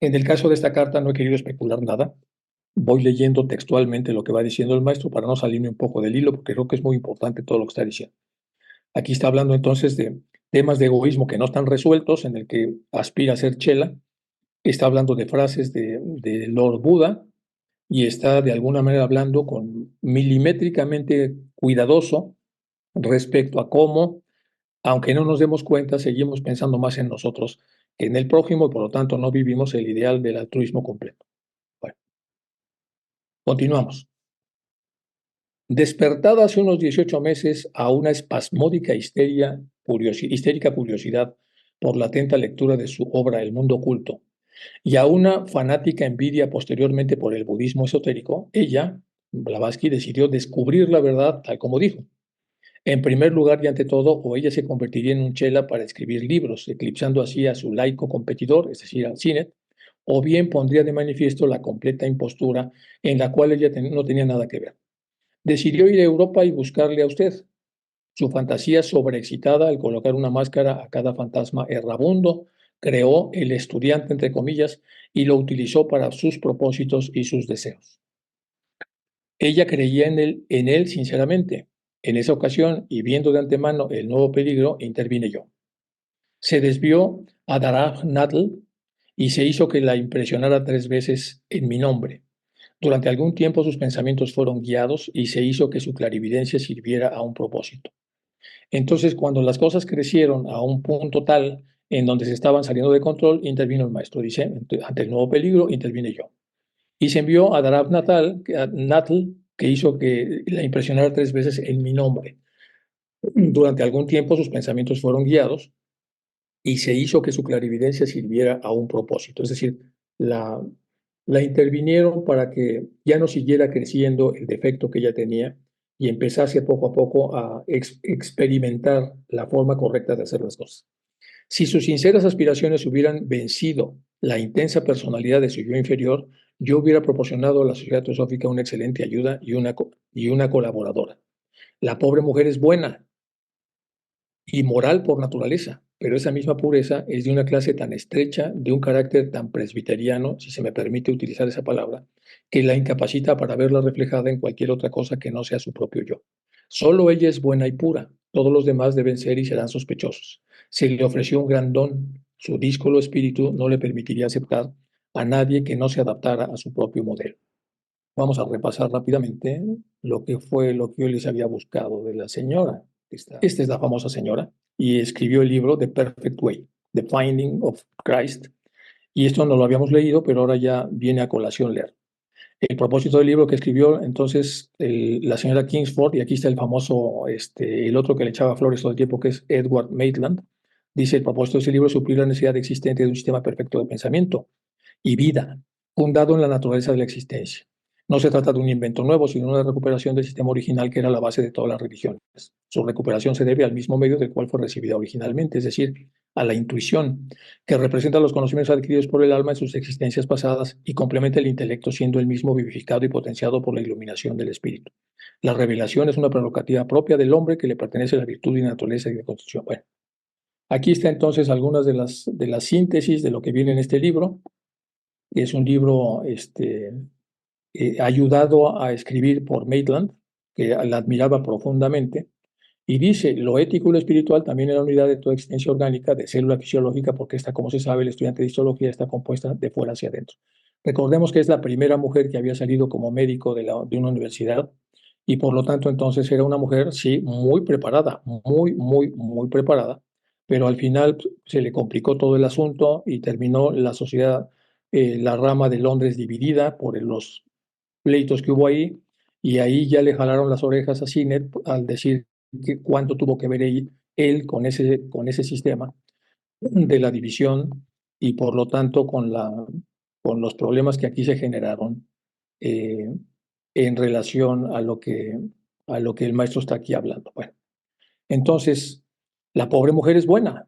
En el caso de esta carta no he querido especular nada. Voy leyendo textualmente lo que va diciendo el maestro para no salirme un poco del hilo, porque creo que es muy importante todo lo que está diciendo. Aquí está hablando entonces de temas de egoísmo que no están resueltos, en el que aspira a ser Chela. Está hablando de frases de Lord Buda y está de alguna manera hablando con milimétricamente cuidadoso respecto a cómo, aunque no nos demos cuenta, seguimos pensando más en nosotros que en el prójimo y por lo tanto no vivimos el ideal del altruismo completo. Bueno, continuamos. Despertado hace unos 18 meses a una espasmódica histérica curiosidad por la atenta lectura de su obra El mundo oculto y a una fanática envidia posteriormente por el budismo esotérico, ella, Blavatsky, decidió descubrir la verdad tal como dijo. En primer lugar y ante todo, o ella se convertiría en un chela para escribir libros, eclipsando así a su laico competidor, es decir, al Sinet, o bien pondría de manifiesto la completa impostura en la cual ella no tenía nada que ver. Decidió ir a Europa y buscarle a usted. Su fantasía sobreexcitada al colocar una máscara a cada fantasma errabundo, creó el estudiante, entre comillas, y lo utilizó para sus propósitos y sus deseos. Ella creía en él sinceramente. En esa ocasión, y viendo de antemano el nuevo peligro, intervine yo. Se desvió a Daraj Natl y se hizo que la impresionara 3 veces en mi nombre. Durante algún tiempo sus pensamientos fueron guiados y se hizo que su clarividencia sirviera a un propósito. Entonces, cuando las cosas crecieron a un punto tal en donde se estaban saliendo de control, intervino el maestro. Dice, ante el nuevo peligro, intervine yo. Y se envió a Darab Natl, que hizo que la impresionara 3 veces en mi nombre. Durante algún tiempo sus pensamientos fueron guiados y se hizo que su clarividencia sirviera a un propósito. Es decir, la, la intervinieron para que ya no siguiera creciendo el defecto que ella tenía y empezase poco a poco a experimentar la forma correcta de hacer las cosas. Si sus sinceras aspiraciones hubieran vencido la intensa personalidad de su yo inferior, yo hubiera proporcionado a la Sociedad Teosófica una excelente ayuda y una colaboradora. La pobre mujer es buena y moral por naturaleza, pero esa misma pureza es de una clase tan estrecha, de un carácter tan presbiteriano, si se me permite utilizar esa palabra, que la incapacita para verla reflejada en cualquier otra cosa que no sea su propio yo. Solo ella es buena y pura, todos los demás deben ser y serán sospechosos. Se le ofreció un gran don, su díscolo espíritu no le permitiría aceptar a nadie que no se adaptara a su propio modelo. Vamos a repasar rápidamente lo que fue lo que yo les había buscado de la señora. Esta es la famosa señora y escribió el libro The Perfect Way, The Finding of Christ. Y esto no lo habíamos leído, pero ahora ya viene a colación leer. El propósito del libro que escribió entonces la señora Kingsford, y aquí está el famoso, el otro que le echaba flores todo el tiempo, que es Edward Maitland, dice: el propósito de ese libro es suplir la necesidad existente de un sistema perfecto de pensamiento y vida, fundado en la naturaleza de la existencia. No se trata de un invento nuevo, sino una recuperación del sistema original que era la base de todas las religiones. Su recuperación se debe al mismo medio del cual fue recibida originalmente, es decir, a la intuición, que representa los conocimientos adquiridos por el alma en sus existencias pasadas y complementa el intelecto, siendo el mismo vivificado y potenciado por la iluminación del espíritu. La revelación es una prerrogativa propia del hombre que le pertenece a la virtud y naturaleza y de constitución. Bueno, aquí está entonces algunas de las síntesis de lo que viene en este libro. Es un libro ayudado a escribir por Maitland, que la admiraba profundamente, y dice: lo ético y lo espiritual también es la unidad de toda existencia orgánica, de célula fisiológica, porque esta, como se sabe, el estudiante de histología está compuesta de fuera hacia adentro. Recordemos que es la primera mujer que había salido como médico de una universidad, y por lo tanto entonces era una mujer, sí, muy preparada, muy preparada, pero al final se le complicó todo el asunto y terminó la sociedad, la rama de Londres dividida por los pleitos que hubo ahí, y ahí ya le jalaron las orejas a Sinet al decir que cuánto tuvo que ver él con ese sistema de la división y por lo tanto con los problemas que aquí se generaron eh, en relación a lo que el maestro está aquí hablando. Bueno, entonces, la pobre mujer es buena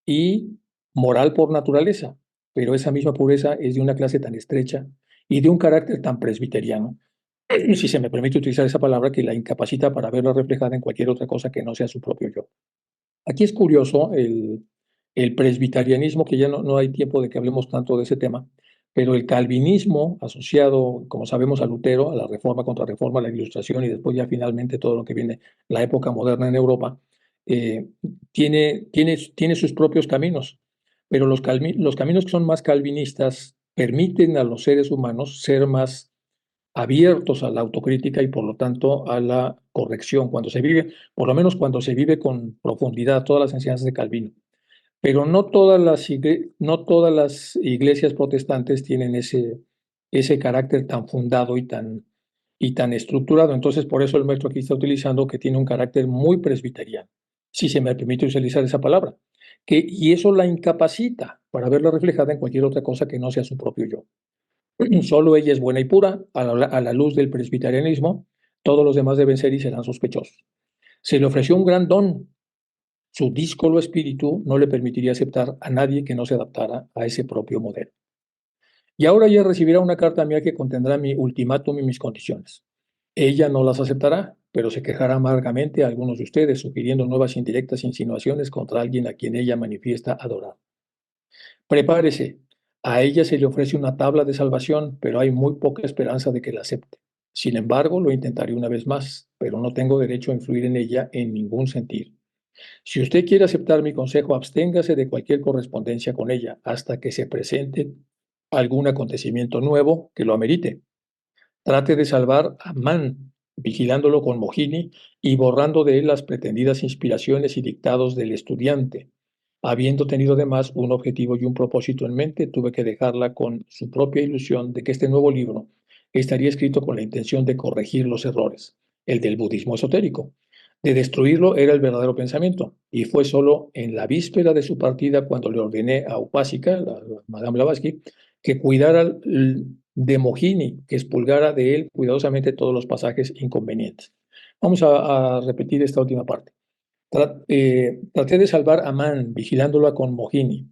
y moral por naturaleza, pero esa misma pureza es de una clase tan estrecha y de un carácter tan presbiteriano, si se me permite utilizar esa palabra, que la incapacita para verla reflejada en cualquier otra cosa que no sea su propio yo. Aquí es curioso el presbiterianismo, que ya no hay tiempo de que hablemos tanto de ese tema, pero el calvinismo asociado, como sabemos, a Lutero, a la Reforma, Contrarreforma, a la Ilustración y después ya finalmente todo lo que viene, la época moderna en Europa, eh, tiene sus propios caminos, pero los caminos que son más calvinistas permiten a los seres humanos ser más abiertos a la autocrítica y por lo tanto a la corrección, cuando se vive, por lo menos cuando se vive con profundidad todas las enseñanzas de Calvino. Pero no todas las iglesias protestantes tienen ese carácter tan fundado y tan estructurado. Entonces, por eso el maestro aquí está utilizando que tiene un carácter muy presbiteriano, si se me permite utilizar esa palabra, y eso la incapacita para verla reflejada en cualquier otra cosa que no sea su propio yo. Solo ella es buena y pura, a la luz del presbiterianismo, todos los demás deben ser y serán sospechosos. Se le ofreció un gran don. Su díscolo espíritu no le permitiría aceptar a nadie que no se adaptara a ese propio modelo. Y ahora ella recibirá una carta mía que contendrá mi ultimátum y mis condiciones. Ella no las aceptará, pero se quejará amargamente a algunos de ustedes, sugiriendo nuevas indirectas insinuaciones contra alguien a quien ella manifiesta adorar. Prepárese. A ella se le ofrece una tabla de salvación, pero hay muy poca esperanza de que la acepte. Sin embargo, lo intentaré una vez más, pero no tengo derecho a influir en ella en ningún sentido. Si usted quiere aceptar mi consejo, absténgase de cualquier correspondencia con ella hasta que se presente algún acontecimiento nuevo que lo amerite. Trate de salvar a Mann, vigilándolo con Mohini y borrando de él las pretendidas inspiraciones y dictados del estudiante. Habiendo tenido además un objetivo y un propósito en mente, tuve que dejarla con su propia ilusión de que este nuevo libro estaría escrito con la intención de corregir los errores, el del budismo esotérico. De destruirlo era el verdadero pensamiento, y fue solo en la víspera de su partida cuando le ordené a Upasika, Madame Blavatsky, que cuidara de Mohini, que expulgara de él cuidadosamente todos los pasajes inconvenientes. Vamos a repetir esta última parte. Traté de salvar a Man vigilándolo con Mohini.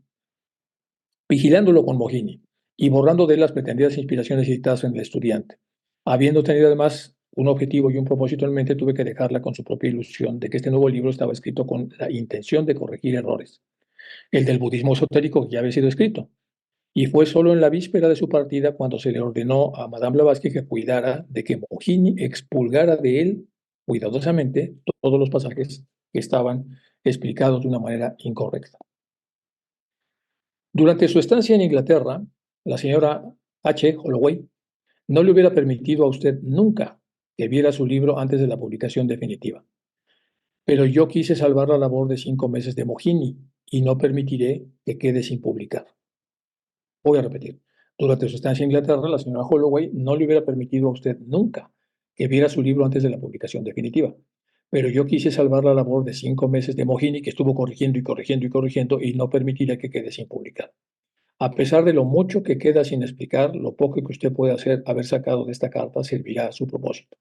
y borrando de él las pretendidas inspiraciones citadas en el estudiante. Habiendo tenido además un objetivo y un propósito en mente, tuve que dejarla con su propia ilusión de que este nuevo libro estaba escrito con la intención de corregir errores, el del budismo esotérico que ya había sido escrito. Y fue solo en la víspera de su partida cuando se le ordenó a Madame Blavatsky que cuidara de que Mohini expulgara de él cuidadosamente todos los pasajes que estaban explicados de una manera incorrecta. Durante su estancia en Inglaterra, la señora H. Holloway no le hubiera permitido a usted nunca que viera su libro antes de la publicación definitiva. Pero yo quise salvar la labor de 5 meses de Mohini y no permitiré que quede sin publicar. Voy a repetir. Durante su estancia en Inglaterra, la señora Holloway no le hubiera permitido a usted nunca que viera su libro antes de la publicación definitiva. Pero yo quise salvar la labor de 5 meses de Mohini, que estuvo corrigiendo y corrigiendo y corrigiendo, y no permitiré que quede sin publicar. A pesar de lo mucho que queda sin explicar, lo poco que usted puede haber sacado de esta carta servirá a su propósito.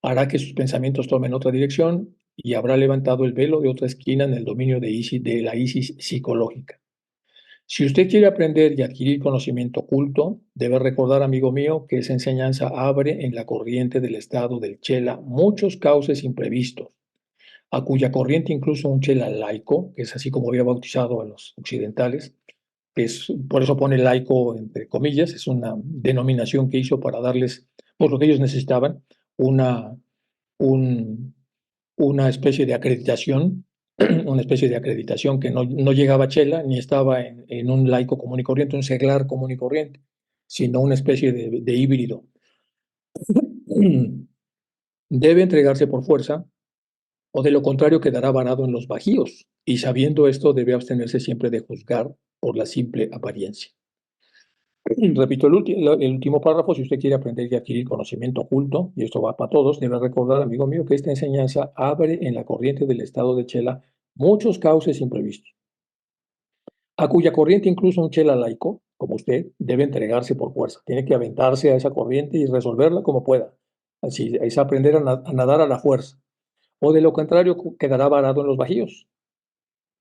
Hará que sus pensamientos tomen otra dirección y habrá levantado el velo de otra esquina en el dominio de la ISIS psicológica. Si usted quiere aprender y adquirir conocimiento oculto, debe recordar, amigo mío, que esa enseñanza abre en la corriente del estado del Chela muchos cauces imprevistos, a cuya corriente incluso un Chela laico, que es así como había bautizado a los occidentales, que es, por eso pone laico entre comillas, es una denominación que hizo para darles, por lo que ellos necesitaban, una, un, una especie de acreditación, una especie de acreditación que no llegaba a Chela ni estaba en un laico común y corriente, un seglar común y corriente, sino una especie de híbrido. Debe entregarse por fuerza o de lo contrario quedará varado en los bajíos, y sabiendo esto debe abstenerse siempre de juzgar por la simple apariencia. Repito el último párrafo: si usted quiere aprender y adquirir conocimiento oculto, y esto va para todos, debe recordar, amigo mío, que esta enseñanza abre en la corriente del estado de Chela muchos cauces imprevistos, a cuya corriente incluso un Chela laico, como usted, debe entregarse por fuerza. Tiene que aventarse a esa corriente y resolverla como pueda. Así es aprender a nadar a la fuerza. O de lo contrario, quedará varado en los bajíos.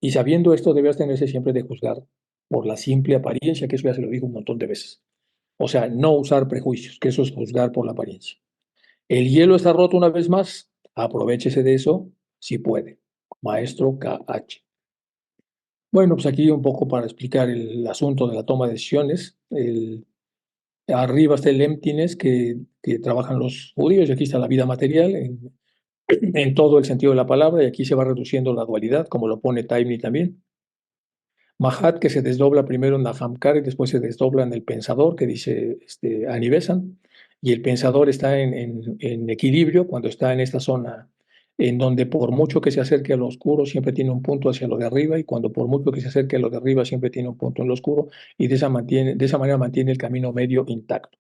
Y sabiendo esto, debe abstenerse siempre de juzgar por la simple apariencia, que eso ya se lo digo un montón de veces. O sea, no usar prejuicios, que eso es juzgar por la apariencia. El hielo está roto una vez más. Aprovéchese de eso si puede. Maestro KH. Bueno, pues aquí un poco para explicar el asunto de la toma de decisiones. Arriba está el emptiness que trabajan los judíos, y aquí está la vida material en todo el sentido de la palabra, y aquí se va reduciendo la dualidad, como lo pone Taimni también. Mahat, que se desdobla primero en Ahamkar y después se desdobla en el pensador, que dice Annie Besant, y el pensador está en equilibrio cuando está en esta zona en donde por mucho que se acerque a lo oscuro siempre tiene un punto hacia lo de arriba, y cuando por mucho que se acerque a lo de arriba siempre tiene un punto en lo oscuro, y de esa manera mantiene el camino medio intacto.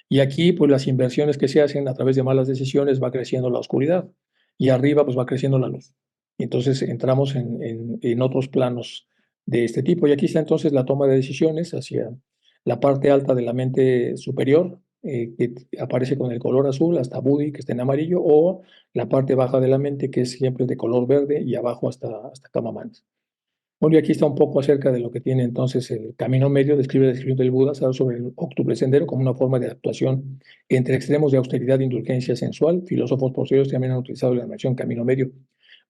Y aquí, pues las inversiones que se hacen a través de malas decisiones va creciendo la oscuridad, y arriba pues va creciendo la luz. Y entonces entramos en otros planos de este tipo. Y aquí está entonces la toma de decisiones hacia la parte alta de la mente superior, que aparece con el color azul, hasta Buddhi, que está en amarillo, o la parte baja de la mente, que es siempre de color verde, y abajo hasta Kamamanas. Bueno, y aquí está un poco acerca de lo que tiene entonces el camino medio. Describe la descripción del Buda sobre el octuple sendero como una forma de actuación entre extremos de austeridad e indulgencia sensual. Filósofos posteriores también han utilizado la denominación camino medio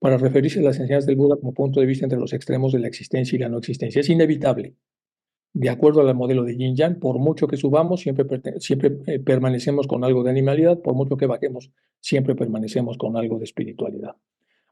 para referirse a las enseñanzas del Buda como punto de vista entre los extremos de la existencia y la no existencia. Es inevitable, de acuerdo al modelo de Yin Yang, por mucho que subamos, siempre permanecemos con algo de animalidad, por mucho que bajemos, siempre permanecemos con algo de espiritualidad.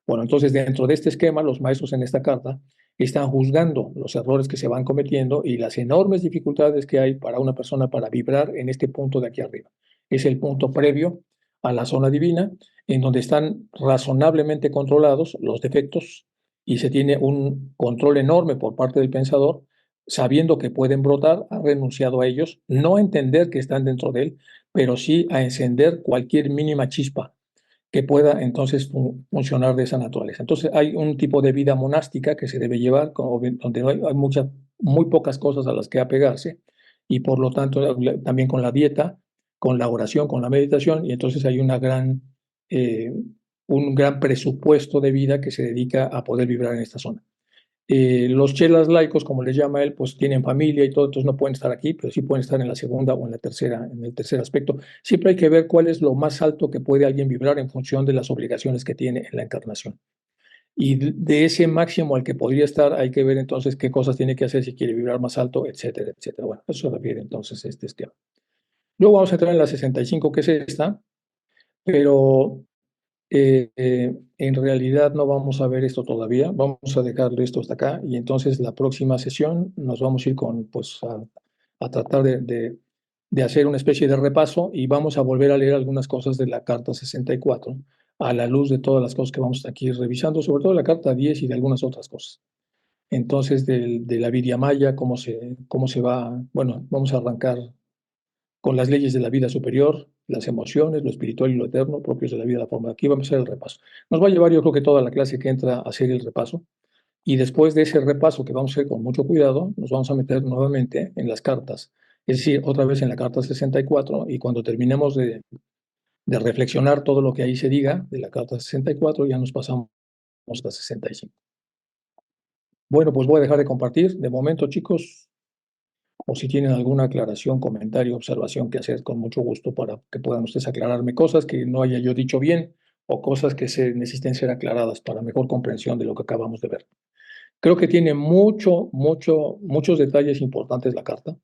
Bueno, entonces dentro de este esquema, los maestros en esta carta están juzgando los errores que se van cometiendo y las enormes dificultades que hay para una persona para vibrar en este punto de aquí arriba. Es el punto previo a la zona divina, en donde están razonablemente controlados los defectos, y se tiene un control enorme por parte del pensador, sabiendo que pueden brotar, ha renunciado a ellos, no a entender que están dentro de él, pero sí a encender cualquier mínima chispa que pueda entonces funcionar de esa naturaleza. Entonces hay un tipo de vida monástica que se debe llevar, donde no hay muy pocas cosas a las que apegarse, y por lo tanto también con la dieta, con la oración, con la meditación, y entonces hay un gran presupuesto de vida que se dedica a poder vibrar en esta zona. Los chelas laicos, como les llama él, pues tienen familia y todo, entonces no pueden estar aquí, pero sí pueden estar en la segunda o en la tercera, en el tercer aspecto. Siempre hay que ver cuál es lo más alto que puede alguien vibrar en función de las obligaciones que tiene en la encarnación. Y de ese máximo al que podría estar, hay que ver entonces qué cosas tiene que hacer si quiere vibrar más alto, etcétera, etcétera. Bueno, eso se refiere entonces este esquema. Luego vamos a entrar en la 65, que es esta, pero en realidad no vamos a ver esto todavía, vamos a dejarlo esto hasta acá y entonces la próxima sesión nos vamos a ir con, pues, a tratar de hacer una especie de repaso y vamos a volver a leer algunas cosas de la carta 64 a la luz de todas las cosas que vamos aquí revisando, sobre todo la carta 10 y de algunas otras cosas. Entonces, de la Vidya Maya, cómo se va, bueno, vamos a arrancar con las leyes de la vida superior, las emociones, lo espiritual y lo eterno, propios de la vida de la forma. Aquí vamos a hacer el repaso. Nos va a llevar, yo creo que toda la clase que entra a hacer el repaso. Y después de ese repaso que vamos a hacer con mucho cuidado, nos vamos a meter nuevamente en las cartas. Es decir, otra vez en la carta 64 y cuando terminemos de reflexionar todo lo que ahí se diga de la carta 64, ya nos pasamos a la 65. Bueno, pues voy a dejar de compartir. De momento, chicos, o si tienen alguna aclaración, comentario, observación que hacer, con mucho gusto para que puedan ustedes aclararme cosas que no haya yo dicho bien o cosas que se necesiten ser aclaradas para mejor comprensión de lo que acabamos de ver. Creo que tiene muchos detalles importantes la carta,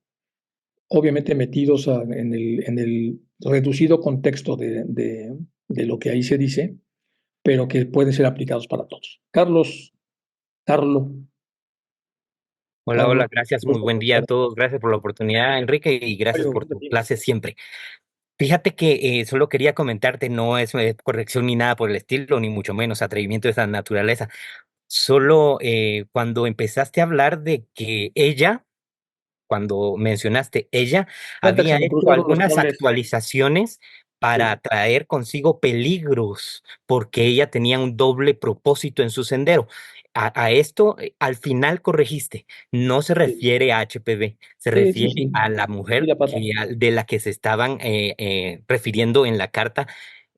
obviamente metidos en el reducido contexto de lo que ahí se dice, pero que pueden ser aplicados para todos. Carlos, Hola, Carlos, hola, gracias, muy gusto buen día a saludarte. todos, gracias por la oportunidad, Enrique, y gracias Mario, por gracias a tu ti. clase siempre. Fíjate que solo quería comentarte, no es corrección ni nada por el estilo, ni mucho menos atrevimiento de esa naturaleza. Solo cuando empezaste a hablar de que ella, cuando mencionaste ella, Cuenta que había se me hecho cruzaron los algunas cables. actualizaciones Sí, para traer consigo peligros, porque ella tenía un doble propósito en su sendero. A esto, al final corregiste, no se sí, refiere a HPV, se sí, refiere sí. a la Sí, mujer la pata. de la que se estaban refiriendo en la carta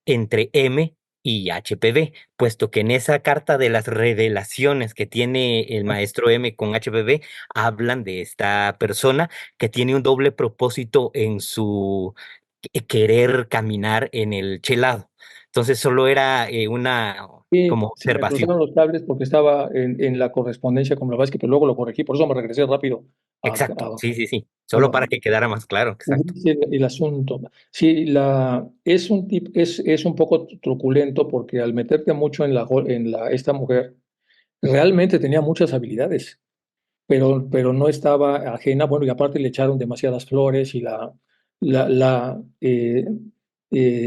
entre M y HPV, puesto que en esa carta de las revelaciones que tiene el maestro M con HPV, hablan de esta persona que tiene un doble propósito en su querer caminar en el chelado. Entonces solo era una Sí, como se me observación. cruzaron los cables porque estaba en la correspondencia con Blavatsky, pero luego lo corregí, por eso me regresé rápido Exacto, sí, sí, sí. Solo bueno, para que quedara más claro, exacto. dice el asunto. Sí, es un poco truculento porque al meterte mucho esta mujer, realmente tenía muchas habilidades, pero no estaba ajena. Bueno, y aparte le echaron demasiadas flores y la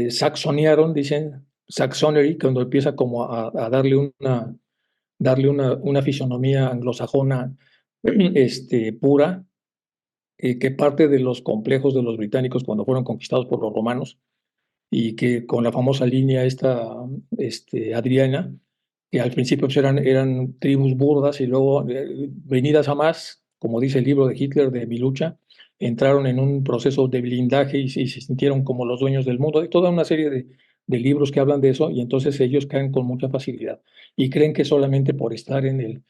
saxonearon, dicen, saxonery, cuando empieza como a darle una fisonomía anglosajona pura, que parte de los complejos de los británicos cuando fueron conquistados por los romanos y que con la famosa línea esta Adriana, que al principio pues, eran tribus burdas y luego, venidas a más, como dice el libro de Hitler de Mi lucha, entraron en un proceso de blindaje y se sintieron como los dueños del mundo. Hay toda una serie de libros que hablan de eso y entonces ellos caen con mucha facilidad y creen que solamente por estar en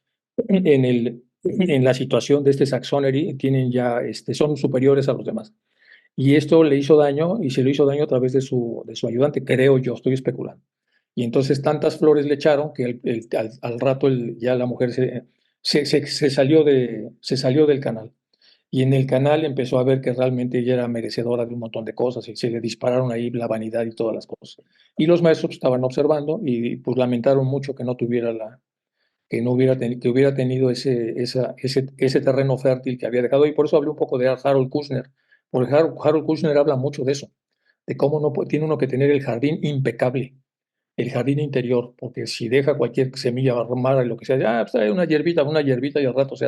la situación de este Saxonery tienen ya, son superiores a los demás. Y esto le hizo daño y se le hizo daño a través de su ayudante, creo yo, estoy especulando. Y entonces tantas flores le echaron que al rato ya la mujer se salió del canal. Y en el canal empezó a ver que realmente ella era merecedora de un montón de cosas y se le dispararon ahí la vanidad y todas las cosas. Y los maestros estaban observando y pues lamentaron mucho que no tuviera que no hubiera, que hubiera tenido ese terreno fértil que había dejado. Y por eso hablé un poco de Harold Kushner, porque Harold Kushner habla mucho de eso, de cómo no tiene uno que tener el jardín impecable, el jardín interior, porque si deja cualquier semilla mala y lo que sea, pues hay una hierbita y al rato se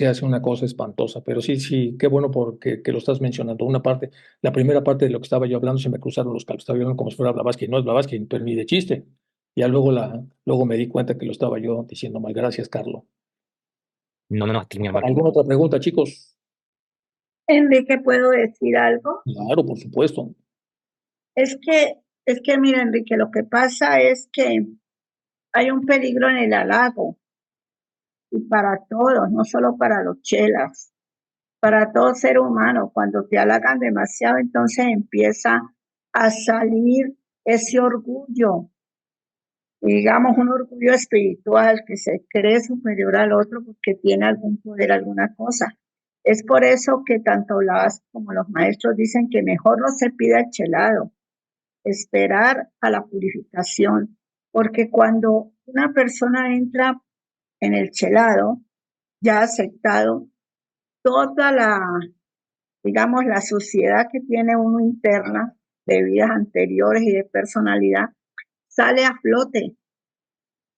hace una cosa espantosa. Pero sí, sí, qué bueno porque que lo estás mencionando. La primera parte de lo que estaba yo hablando se me cruzaron los cables, estaba hablando como si fuera Blavatsky, no es Blavatsky, pero ni de chiste. Ya luego me di cuenta que lo estaba yo diciendo mal. Gracias, Carlos. No, no, no, a ti, mi hermano. ¿Alguna otra pregunta, chicos? Enrique, ¿puedo decir algo? Claro, por supuesto. Es que, es que, mira, Enrique, lo que pasa es que hay un peligro en el halago. y para todos, no solo para los chelas, para todo ser humano. Cuando te halagan demasiado, entonces empieza a salir ese orgullo, digamos un orgullo espiritual que se cree superior al otro porque tiene algún poder, alguna cosa. Es por eso que tanto las como los maestros dicen que mejor no se pida el chelado, esperar a la purificación, porque cuando una persona entra en el chelado, ya ha aceptado toda la, digamos, la suciedad que tiene uno interna de vidas anteriores y de personalidad, sale a flote,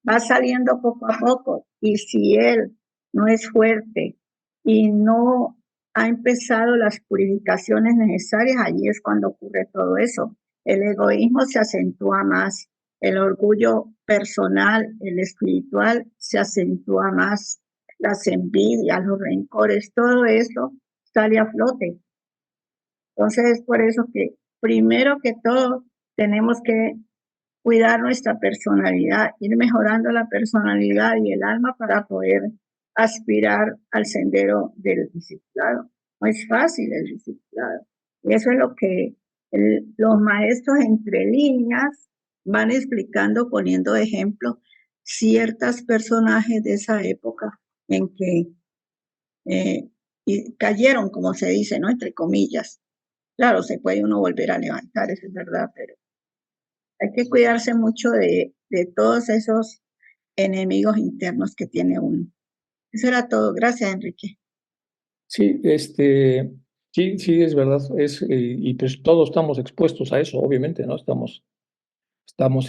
va saliendo poco a poco. Y si él no es fuerte y no ha empezado las purificaciones necesarias, allí es cuando ocurre todo eso. El egoísmo se acentúa más, el orgullo personal, el espiritual se acentúa más, las envidias, los rencores, todo eso sale a flote. Entonces es por eso que primero que todo tenemos que cuidar nuestra personalidad, ir mejorando la personalidad y el alma para poder aspirar al sendero del discipulado. No es fácil el discipulado. Y eso es lo que los maestros entre líneas van explicando, poniendo de ejemplo ciertos personajes de esa época en que y cayeron, como se dice, ¿no? Entre comillas. Claro, se puede uno volver a levantar, eso es verdad, pero hay que cuidarse mucho de todos esos enemigos internos que tiene uno. Eso era todo. Gracias, Enrique. Sí, sí, es verdad. Y pues todos estamos expuestos a eso, obviamente, ¿no? Estamos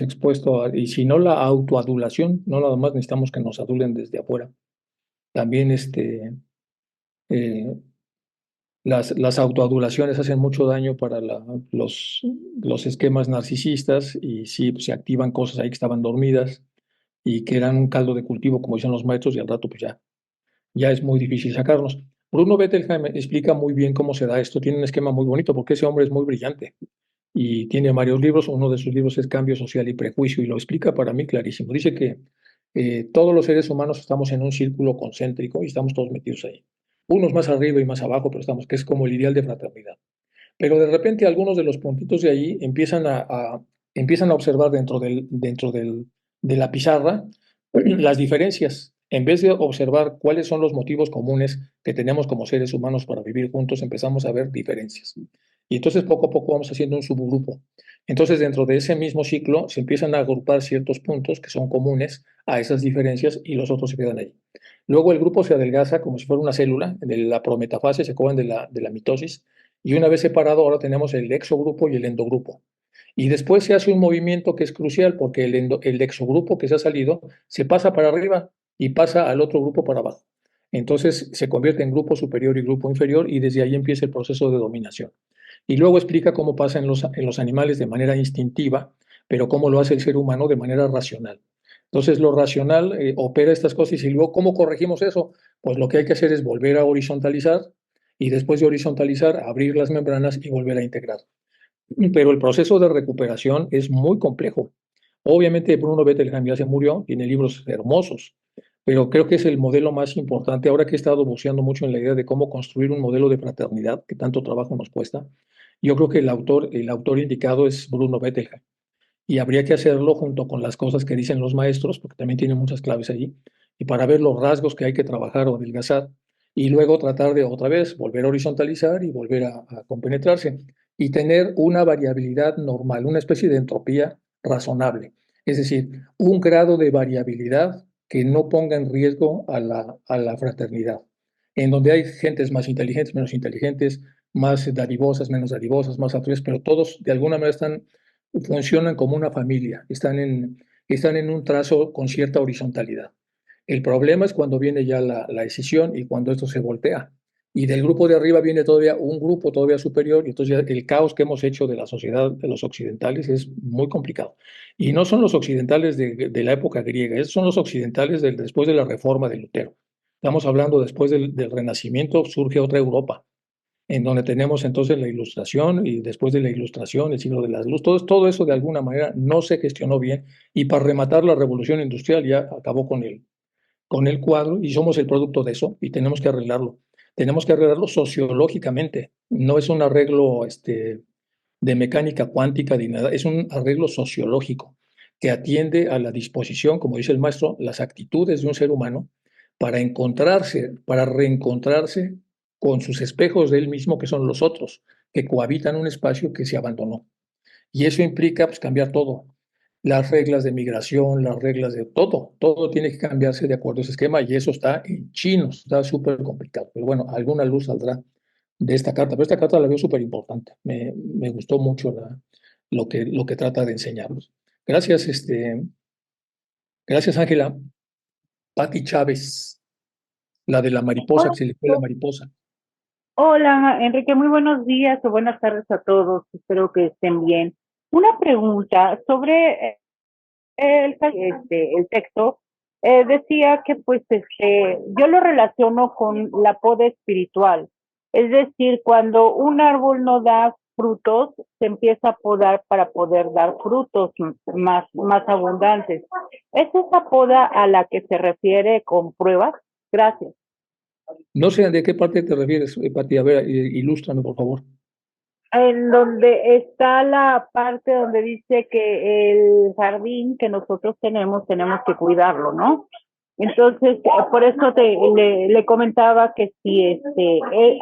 expuestos y si no la autoadulación, no nada más necesitamos que nos adulen desde afuera. También eh, las autoadulaciones hacen mucho daño para los esquemas narcisistas y sí, pues, se activan cosas ahí que estaban dormidas y que eran un caldo de cultivo, como dicen los maestros, y al rato pues ya es muy difícil sacarlos. Bruno Bettelheim explica muy bien cómo se da esto, tiene un esquema muy bonito porque ese hombre es muy brillante y tiene varios libros, uno de sus libros es Cambio Social y Prejuicio y lo explica para mí clarísimo. Dice que todos los seres humanos estamos en un círculo concéntrico y estamos todos metidos ahí. Unos más arriba y más abajo, pero estamos, que es como el ideal de fraternidad. Pero de repente algunos de los puntitos de ahí empiezan a observar de la pizarra las diferencias. En vez de observar cuáles son los motivos comunes que tenemos como seres humanos para vivir juntos, empezamos a ver diferencias. Y entonces poco a poco vamos haciendo un subgrupo. Entonces dentro de ese mismo ciclo se empiezan a agrupar ciertos puntos que son comunes a esas diferencias y los otros se quedan ahí. Luego el grupo se adelgaza como si fuera una célula, de la prometafase, se acuerdan de la mitosis, y una vez separado, ahora tenemos el exogrupo y el endogrupo. Y después se hace un movimiento que es crucial porque el exogrupo que se ha salido se pasa para arriba y pasa al otro grupo para abajo. Entonces se convierte en grupo superior y grupo inferior y desde ahí empieza el proceso de dominación. Y luego explica cómo pasa en los animales de manera instintiva, pero cómo lo hace el ser humano de manera racional. Entonces lo racional opera estas cosas y luego ¿cómo corregimos eso? Pues lo que hay que hacer es volver a horizontalizar y después de horizontalizar, abrir las membranas y volver a integrar. Pero el proceso de recuperación es muy complejo. Obviamente Bruno Bettelheim ya se murió, tiene libros hermosos, pero creo que es el modelo más importante. Ahora que he estado buceando mucho en la idea de cómo construir un modelo de fraternidad que tanto trabajo nos cuesta, yo creo que el autor indicado es Bruno Bettelheim. Y habría que hacerlo junto con las cosas que dicen los maestros, porque también tienen muchas claves allí, y para ver los rasgos que hay que trabajar o adelgazar, y luego tratar de otra vez volver a horizontalizar y volver a compenetrarse, y tener una variabilidad normal, una especie de entropía razonable. Es decir, un grado de variabilidad que no ponga en riesgo a la fraternidad, en donde hay gentes más inteligentes, menos inteligentes, más dadivosas, menos dadivosas, más altruistas, pero todos de alguna manera funcionan como una familia, están en un trazo con cierta horizontalidad. El problema es cuando viene ya la decisión y cuando esto se voltea. Y del grupo de arriba viene todavía un grupo todavía superior, y entonces ya el caos que hemos hecho de la sociedad de los occidentales es muy complicado. Y no son los occidentales de la época griega, esos son los occidentales después de la reforma de Lutero. Estamos hablando después del Renacimiento, surge otra Europa en donde tenemos entonces la ilustración y después de la ilustración, el siglo de las luz, todo eso de alguna manera no se gestionó bien y para rematar la revolución industrial ya acabó con el cuadro y somos el producto de eso y tenemos que arreglarlo. Tenemos que arreglarlo sociológicamente. No es un arreglo de mecánica cuántica ni nada, es un arreglo sociológico que atiende a la disposición, como dice el maestro, las actitudes de un ser humano para encontrarse, para reencontrarse con sus espejos de él mismo, que son los otros, que cohabitan un espacio que se abandonó. Y eso implica pues, cambiar todo. Las reglas de migración, las reglas de todo, todo tiene que cambiarse de acuerdo a ese esquema y eso está en chino, está súper complicado. Pero bueno, alguna luz saldrá de esta carta, pero esta carta la veo súper importante. Me gustó mucho lo que trata de enseñarnos. Gracias, gracias Ángela. Patti Chávez, la de la mariposa, que se le fue la mariposa. Hola, Enrique, muy buenos días o buenas tardes a todos. Espero que estén bien. Una pregunta sobre el texto. Decía que pues yo lo relaciono con la poda espiritual. Es decir, cuando un árbol no da frutos, se empieza a podar para poder dar frutos más abundantes. ¿Es esa poda a la que se refiere con pruebas? Gracias. No sé de qué parte te refieres, Pati. A ver, ilústrame, por favor. En donde está la parte donde dice que el jardín que nosotros tenemos que cuidarlo, ¿no? Entonces, por eso le comentaba que si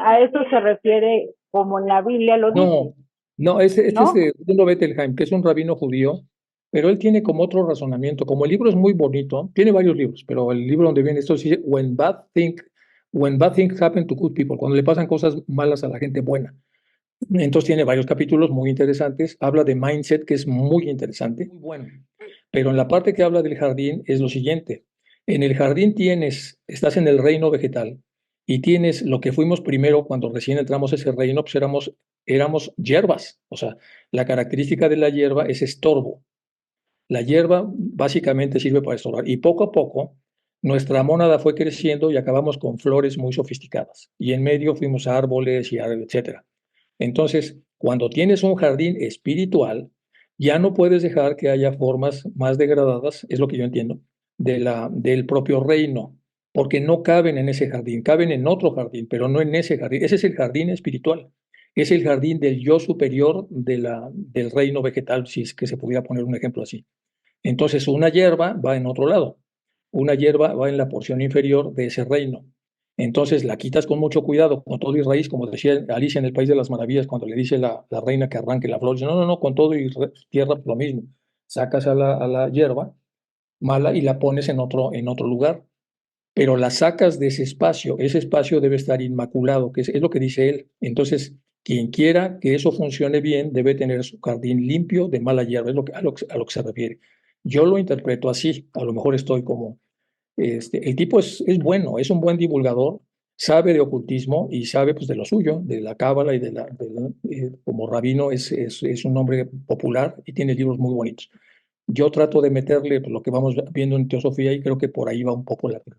a eso se refiere como en la Biblia lo dice. No, este ¿no? es de Bruno Bettelheim, que es un rabino judío, pero él tiene como otro razonamiento. Como el libro es muy bonito, tiene varios libros, pero el libro donde viene esto dice, when bad things happen to good people, cuando le pasan cosas malas a la gente buena. Entonces tiene varios capítulos muy interesantes, habla de mindset, que es muy interesante, muy bueno. Pero en la parte que habla del jardín es lo siguiente. En el jardín estás en el reino vegetal y tienes lo que fuimos primero cuando recién entramos a ese reino, pues éramos hierbas. O sea, la característica de la hierba es estorbo. La hierba básicamente sirve para estorbar y poco a poco nuestra mónada fue creciendo y acabamos con flores muy sofisticadas. Y en medio fuimos a árboles y etcétera. Entonces, cuando tienes un jardín espiritual, ya no puedes dejar que haya formas más degradadas, es lo que yo entiendo, del propio reino, porque no caben en ese jardín, caben en otro jardín, pero no en ese jardín. Ese es el jardín espiritual, es el jardín del yo superior del reino vegetal, si es que se pudiera poner un ejemplo así. Entonces, una hierba va en otro lado, una hierba va en la porción inferior de ese reino. Entonces la quitas con mucho cuidado, con todo y raíz, como decía Alicia en el País de las Maravillas, cuando le dice la reina que arranque la flor, dice, no, con todo y tierra, lo mismo. Sacas a la hierba mala y la pones en otro lugar, pero la sacas de ese espacio debe estar inmaculado, que es lo que dice él. Entonces, quien quiera que eso funcione bien, debe tener su jardín limpio de mala hierba, es a lo que se refiere. Yo lo interpreto así, a lo mejor estoy como el tipo es bueno, es un buen divulgador, sabe de ocultismo y sabe pues, de lo suyo, de la cábala y como rabino es un hombre popular y tiene libros muy bonitos. Yo trato de meterle pues, lo que vamos viendo en teosofía y creo que por ahí va un poco la cosa.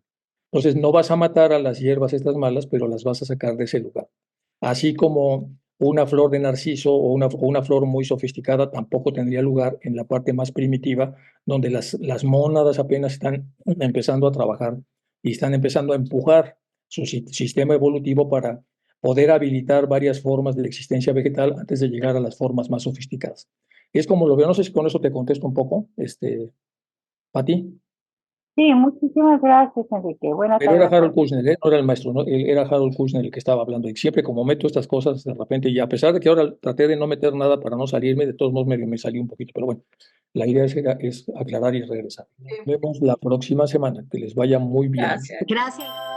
Entonces no vas a matar a las hierbas estas malas, pero las vas a sacar de ese lugar. Así como una flor de narciso o una flor muy sofisticada tampoco tendría lugar en la parte más primitiva, donde las mónadas apenas están empezando a trabajar y están empezando a empujar su sistema evolutivo para poder habilitar varias formas de la existencia vegetal antes de llegar a las formas más sofisticadas. Es como lo veo, no sé si con eso te contesto un poco, Pati. Sí, muchísimas gracias, Enrique. Buenas Pero era tardes. Harold Kushner, no era el maestro, ¿no? Era Harold Kushner el que estaba hablando. Y siempre como meto estas cosas de repente, y a pesar de que ahora traté de no meter nada para no salirme, de todos modos me salí un poquito. Pero bueno, la idea es aclarar y regresar. Nos vemos la próxima semana. Que les vaya muy bien. Gracias. Gracias.